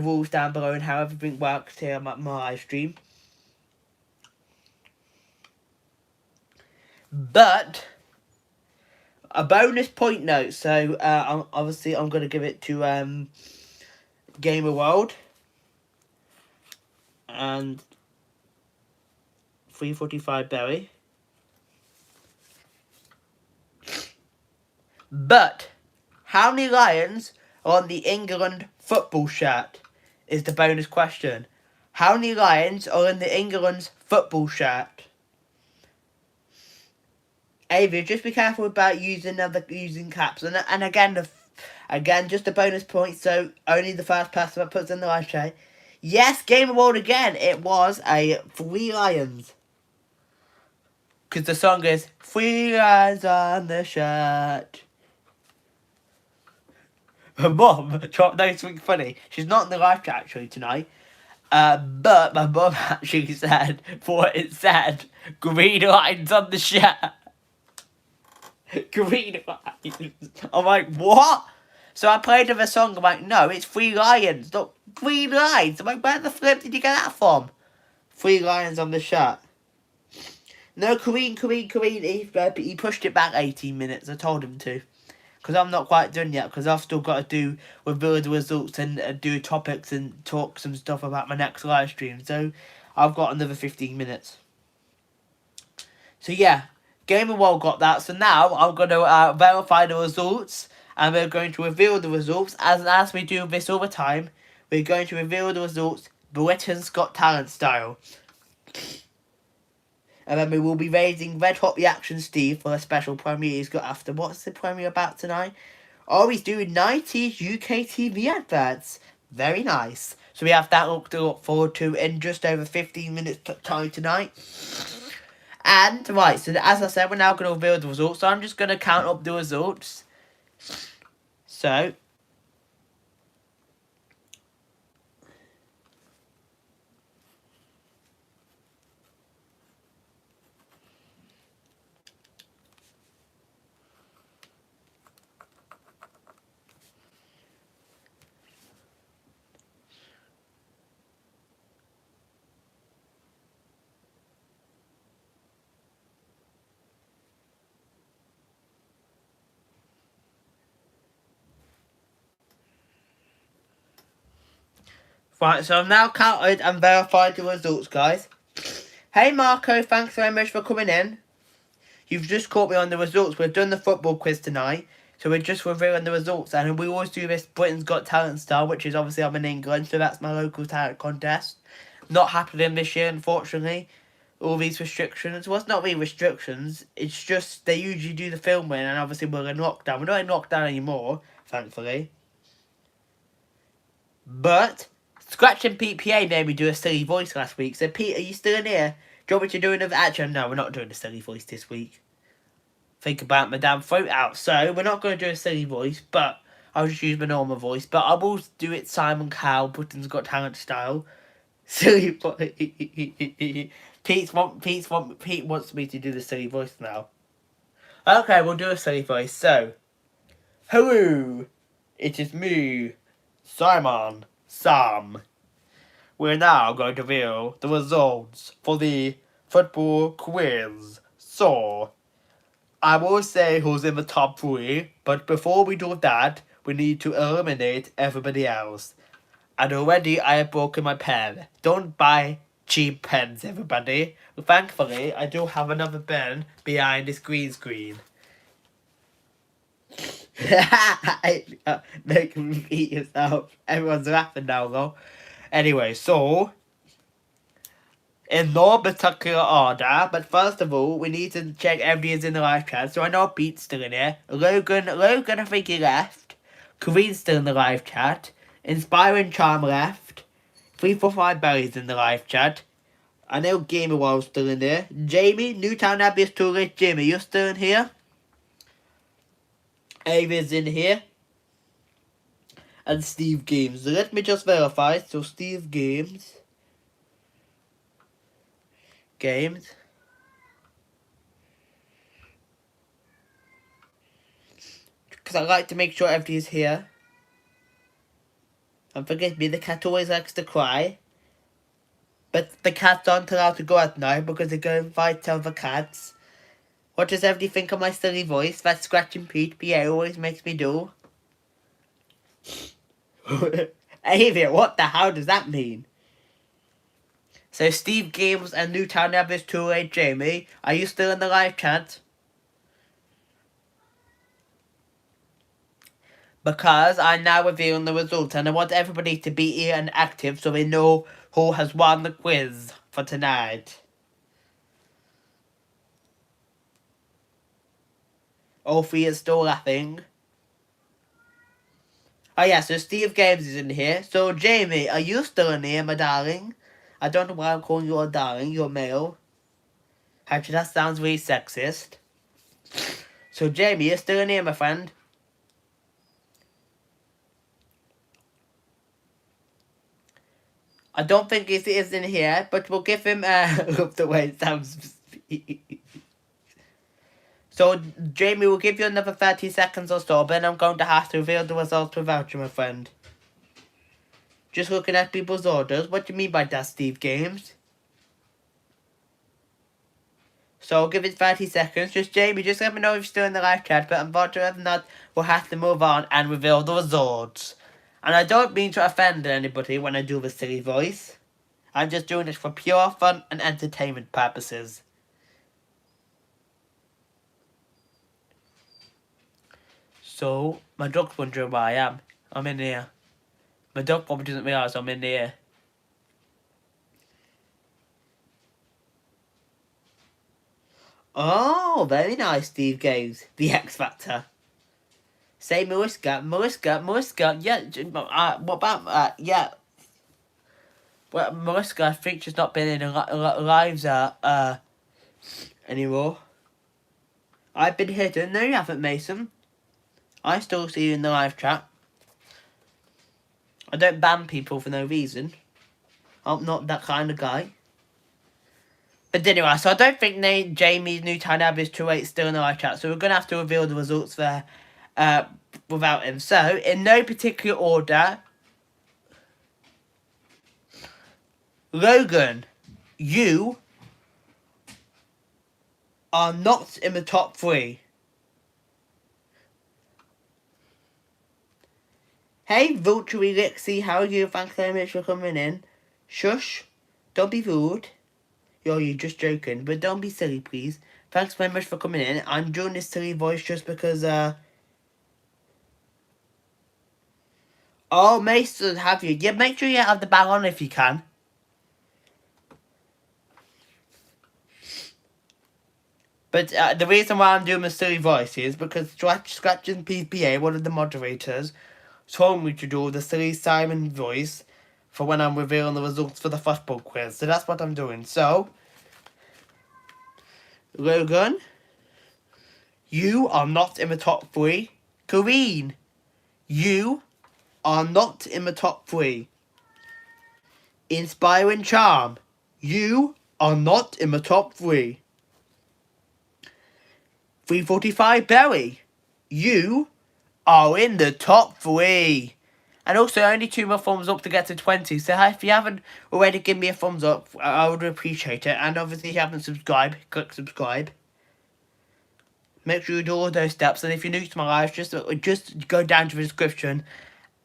rules down below and how everything works here on my live stream. But a bonus point note. So obviously I'm gonna give it to Gamer World and 345 Berry. But how many lions are on the England football shirt is the bonus question. How many lions are in the England's football shirt? Avery, just be careful about using caps. And again, just a bonus point, so only the first person that puts in the live chat. Yes, Game of World again. It was 3 lions. Because the song is 3 lions on the shirt. Her mum dropped something funny. She's not in the live chat actually tonight. But my mum actually said, for what it said, green lines on the shirt. Green lines. I'm like, what? So I played her a song. I'm like, no, it's 3 lions, not green lines. I'm like, where the flip did you get that from? 3 lions on the shirt. No, Kareem, he pushed it back 18 minutes. I told him to. Because I'm not quite done yet. Because I've still got to reveal the results and do topics and talk some stuff about my next live stream. So I've got another 15 minutes. So yeah, Game of World got that. So now I'm going to verify the results. And we're going to reveal the results. As we do this all the time, we're going to reveal the results Britain's Got Talent style. And then we will be raising Red Hot Reaction Steve for a special premiere he's got after. What's the premiere about tonight? Oh, he's doing 90s UK TV adverts. Very nice. So we have that to look forward to in just over 15 minutes time tonight. And, right, so as I said, we're now going to reveal the results. So I'm just going to count up the results. So... Right, so I've now counted and verified the results, guys. Hey Marco, thanks very much for coming in. You've just caught me on the results. We've done the football quiz tonight, so we're just revealing the results. And we always do this Britain's Got Talent style, which is obviously I'm in England, so that's my local talent contest. Not happening this year, unfortunately. All these restrictions. Well, it's not really restrictions. It's just they usually do the filming, and obviously we're in lockdown. We're not in lockdown anymore, thankfully. But... Scratch and Pete PA made me do a silly voice last week. So, Pete, are you still in here? Do you want me to do another... Actually, no, we're not doing a silly voice this week. Think about my damn throat out. So, we're not going to do a silly voice, but I'll just use my normal voice. But I will do it Simon Cowell, Britain's Got Talent style. Silly voice. Pete wants me to do the silly voice now. Okay, we'll do a silly voice. So, hello, it is me, Simon. Sam. We're now going to reveal the results for the football quiz. So, I will say who's in the top 3, but before we do that, we need to eliminate everybody else. And already I have broken my pen. Don't buy cheap pens, everybody. Thankfully, I do have another pen behind this green screen. Make him repeat yourself. Everyone's laughing now, though. Anyway, so in no particular order, but first of all, we need to check everybody is in the live chat. So I know Pete's still in here. Logan, I think he left. Kareen's still in the live chat. Inspiring Charm left. 345 Berries in the live chat. I know Gamer World's still in there. Jamie, Newtown Abbey is too late. Jamie, you're still in here. Ava's in here. And Steve Games. So let me just verify. So Steve Games. Because I like to make sure everybody's here. And forgive me, the cat always likes to cry. But the cats aren't allowed to go out now because they go and fight other cats. What does everybody think of my silly voice that Scratching Pete PA always makes me do? Avia, what the hell does that mean? So Steve Games and Newtown Abbey's 2-8 Jamie, are you still in the live chat? Because I'm now revealing the results and I want everybody to be here and active so we know who has won the quiz for tonight. All three is still laughing. Oh yeah, so Steve Games is in here. So Jamie, are you still in here, my darling? I don't know why I'm calling you a darling, you're male. Actually, that sounds really sexist. So Jamie, you're still in here, my friend. I don't think he is in here, but we'll give him look the way it sounds. So Jamie, we'll give you another 30 seconds or so, but then I'm going to have to reveal the results without you, my friend. Just looking at people's orders. What do you mean by that, Steve Games? So I'll give it 30 seconds. Just Jamie, just let me know if you're still in the live chat, but unfortunately not, we'll have to move on and reveal the results. And I don't mean to offend anybody when I do the silly voice. I'm just doing it for pure fun and entertainment purposes. So, my dog's wondering where I am. I'm in here. My dog probably doesn't realise I'm in here. Oh, very nice, Steve Games. The X Factor. Say Mariska, yeah, what about, yeah. Well, Mariska, I think she's not been in lives, anymore. I've been hidden. No, you haven't, Mason. I still see you in the live chat. I don't ban people for no reason. I'm not that kind of guy. But anyway, so I don't think Jamie's Newtown Abbey is 2-8 still in the live chat, so we're going to have to reveal the results there without him. So, in no particular order, Logan, you are not in the top 3. Hey, Vulture Elixir, how are you? Thanks very much for coming in. Shush, don't be rude. You're just joking, but don't be silly, please. Thanks very much for coming in. I'm doing this silly voice just because, Oh, Mason, have you? Yeah, make sure you have the bag on if you can. But the reason why I'm doing the silly voice is because Scratching PPA, one of the moderators, told me to do the silly Simon voice for when I'm revealing the results for the football quiz. So that's what I'm doing. So, Logan, you are not in the top 3. Kareen, you are not in the top 3. Inspiring Charm, you are not in the top 3. 345 Berry, you are in the top 3. And also, only 2 more thumbs up to get to 20. So if you haven't already given me a thumbs up, I would appreciate it. And obviously, if you haven't subscribed, click subscribe. Make sure you do all those steps. And if you're new to my life, just go down to the description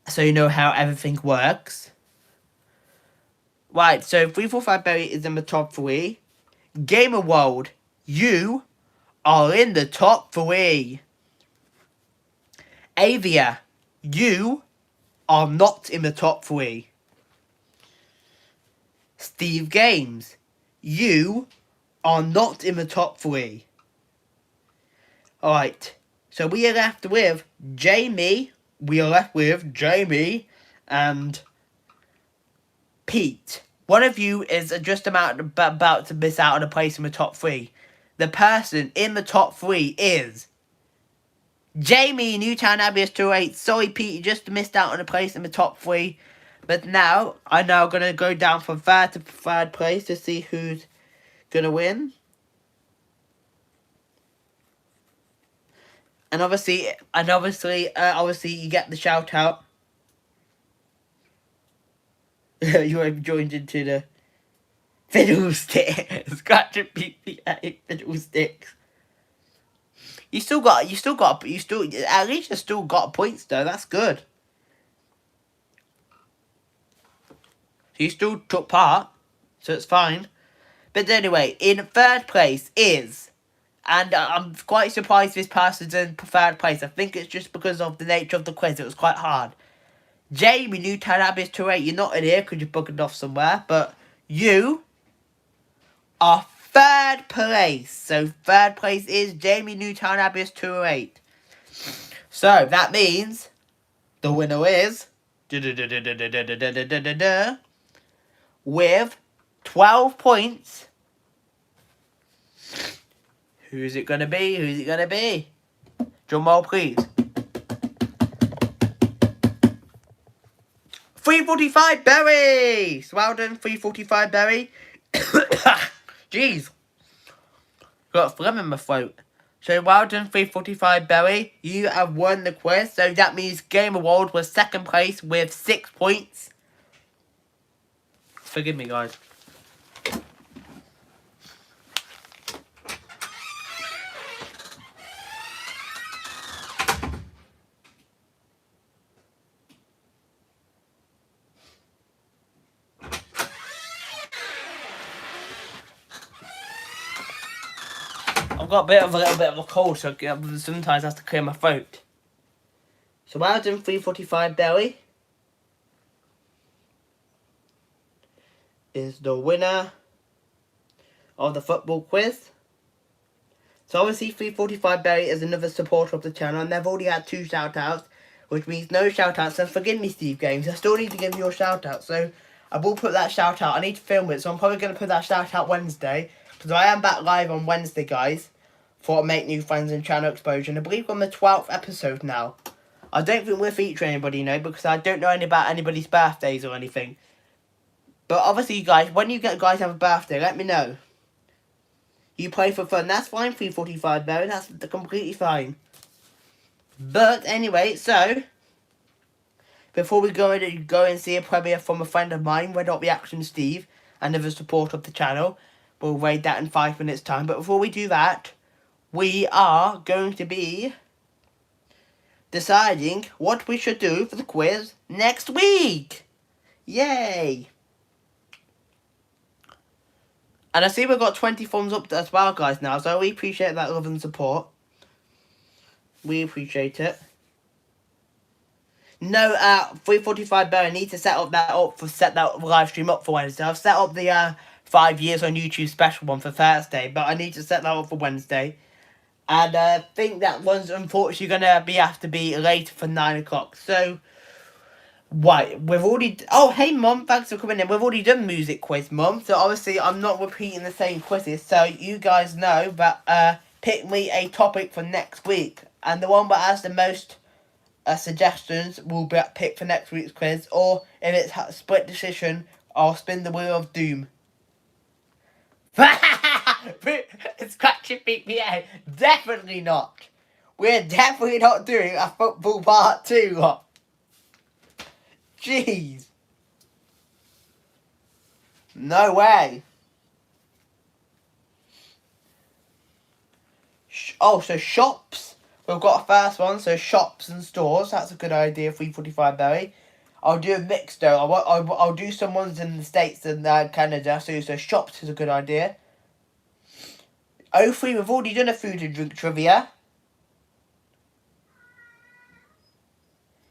so you know how everything works. Right, so 345 Berry is in the top 3. Gamer World, you are in the top 3. Avia, you are not in the top 3. Steve Games, you are not in the top 3. Alright, so we are left with Jamie. We are left with Jamie and Pete. One of you is just about to miss out on a place in the top 3. The person in the top 3 is Jamie, Newtown Abbey is 208. Sorry, Pete, you just missed out on a place in the top 3. But now, I'm now going to go down from 3rd to 3rd place to see who's going to win. And obviously, you get the shout out. You have joined into the fiddlesticks. Scratch and PPA fiddlesticks. At least you still got points though. That's good. You still took part, so it's fine. But anyway, in 3rd place is, and I'm quite surprised this person's in 3rd place. I think it's just because of the nature of the quiz. It was quite hard. Jamie, Newtown Abbey is 208. You're not in here because you're bugging off somewhere, but you are 3rd place. So 3rd place is Jamie, Newtown Abbey is 208. So that means the winner is with 12 points. Who's it gonna be? Who's it gonna be? Drum roll, please. 345 Berry! So well done, 345 Berry. Jeez. Got a phlegm in my throat. So well done, 345 Berry. You have won the quiz. So that means Game Award was 2nd place with 6 points. Forgive me, guys. I've got a little bit of a cold, so sometimes I have to clear my throat. So well done, 345 Berry is the winner of the football quiz. So obviously 345 Berry is another supporter of the channel, and they've already had 2 shout-outs, which means no shout-outs. And forgive me, Steve Games, I still need to give you a shout-out, so I will put that shout-out. I need to film it, so I'm probably going to put that shout-out Wednesday, because I am back live on Wednesday, guys, for Make New Friends and Channel Exposure, and I believe we're on the 12th episode now. I don't think we'll feature anybody, you know, because I don't know about anybody's birthdays or anything. But obviously, you guys, when you guys have a birthday, let me know. You play for fun, that's fine, 345 Berry, that's completely fine. But anyway, so before we go and see a premiere from a friend of mine, Red Hot Reaction Steve, another supporter of the channel, we'll raid that in 5 minutes time. But before we do that, we are going to be deciding what we should do for the quiz next week. Yay! And I see we've got 20 thumbs up as well, guys, now. So we appreciate that love and support. We appreciate it. No, 345 Berry, I need to set that live stream up for Wednesday. I've set up the 5 years on YouTube special one for Thursday, but I need to set that up for Wednesday. And I think that one's unfortunately going to have to be later for 9 o'clock. So, right, we've already... Oh, hey, Mum, thanks for coming in. We've already done music quiz, Mum. So, obviously, I'm not repeating the same quizzes. So, you guys know that pick me a topic for next week. And the one that has the most suggestions will be picked for next week's quiz. Or, if it's a split decision, I'll spin the wheel of doom. Scratching PPA. Definitely not. We're definitely not doing a football part 2. Jeez. No way. Oh, so shops. We've got a first one. So shops and stores. That's a good idea. 345 Berry. I'll do a mix though. I'll do some ones in the States and Canada. So shops is a good idea. 03, we've already done a food and drink trivia.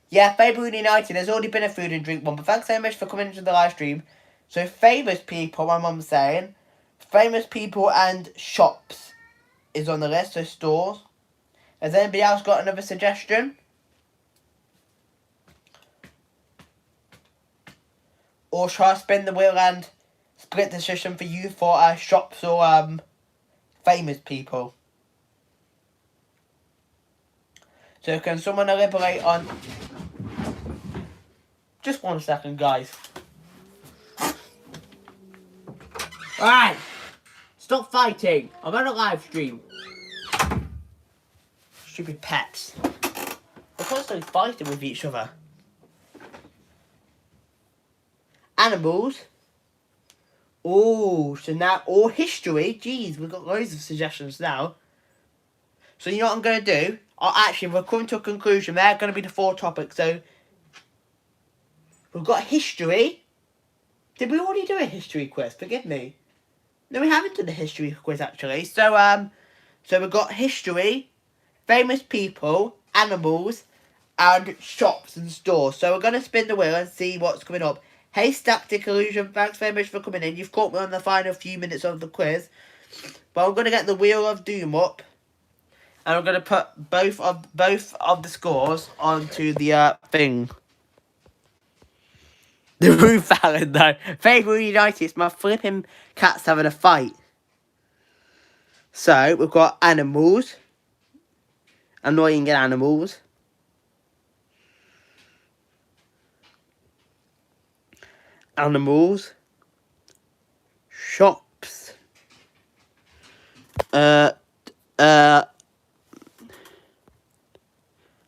Yeah, Favourite United, there's already been a food and drink one. But thanks so much for coming into the live stream. So famous people, my mum's saying. famous people and shops is on the list, so stores. Has anybody else got another suggestion? Or shall I spin the wheel and split decision for you for shops or famous people? So can someone elaborate on... Just 1 second, guys. Alright! Stop fighting! I'm on a live stream. Stupid pets. They're constantly fighting with each other. Animals. Oh, so now... Or history. Jeez, we've got loads of suggestions now. So you know what I'm going to do? Actually, we're coming to a conclusion. They're going to be the 4 topics. So, we've got history. Did we already do a history quiz? Forgive me. No, we haven't done a history quiz, actually. So we've got history, famous people, animals, and shops and stores. So we're going to spin the wheel and see what's coming up. Hey, Static Illusion, thanks very much for coming in. You've caught me on the final few minutes of the quiz. But I'm going to get the Wheel of Doom up. And I'm going to put both of the scores onto the thing. The roof Alan, though. Favourite United, it's my flipping cats having a fight. So, we've got animals. Annoying animals. Animals. Shops.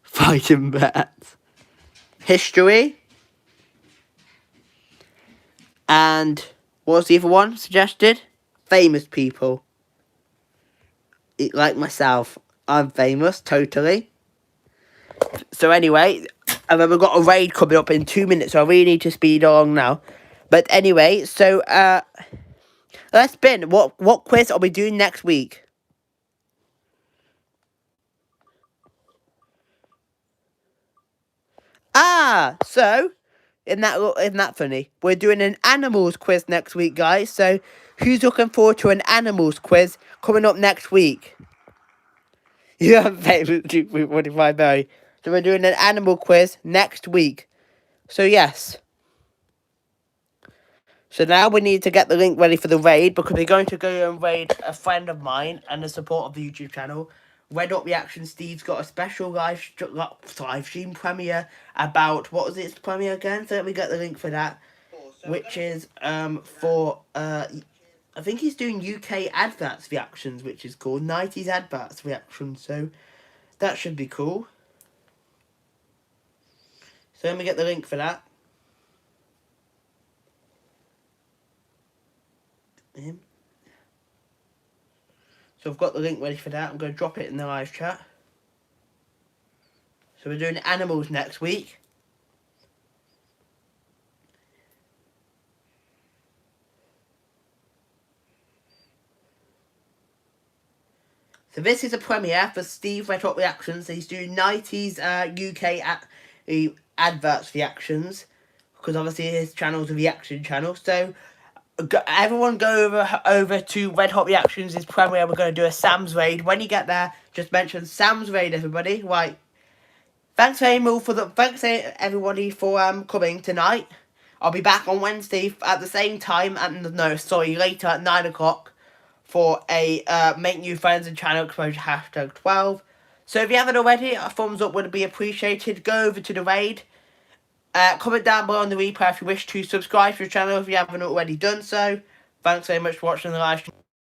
Fighting bats. History. And what was the other one suggested? Famous people. Like myself, I'm famous, totally. So anyway, and then we've got a raid coming up in 2 minutes, so I really need to speed along now. But anyway, so let's spin. What quiz are we doing next week? So isn't that funny? We're doing an animals quiz next week, guys. So who's looking forward to an animals quiz coming up next week? Yeah, favourite 2.45 berry. So we're doing an animal quiz next week. So yes. So now we need to get the link ready for the raid, because we're going to go and raid a friend of mine and the support of the YouTube channel. Red Up Reaction Steve's got a special live stream premiere about, what was its premiere again? So let me get the link for that. Which is for I think he's doing UK adverts reactions, which is called 90s adverts reactions. So that should be cool. So let me get the link for that. So I've got the link ready for that. I'm going to drop it in the live chat. So we're doing animals next week. So this is a premiere for Steve Red Hot Reactions. He's doing 90s UK adverts reactions, because obviously his channel's a reaction channel. So everyone go over to Red Hot Reactions' his premiere. We're going to do a Sam's raid. When you get there, just mention Sam's raid, everybody. Right. Thanks everybody for coming tonight. I'll be back on Wednesday at the same time, later at 9 o'clock. For a make new friends and channel exposure #12. So if you haven't already, a thumbs up would be appreciated. Go over to the raid. Comment down below on the replay if you wish to. Subscribe to the channel if you haven't already done so. Thanks very much for watching the live stream.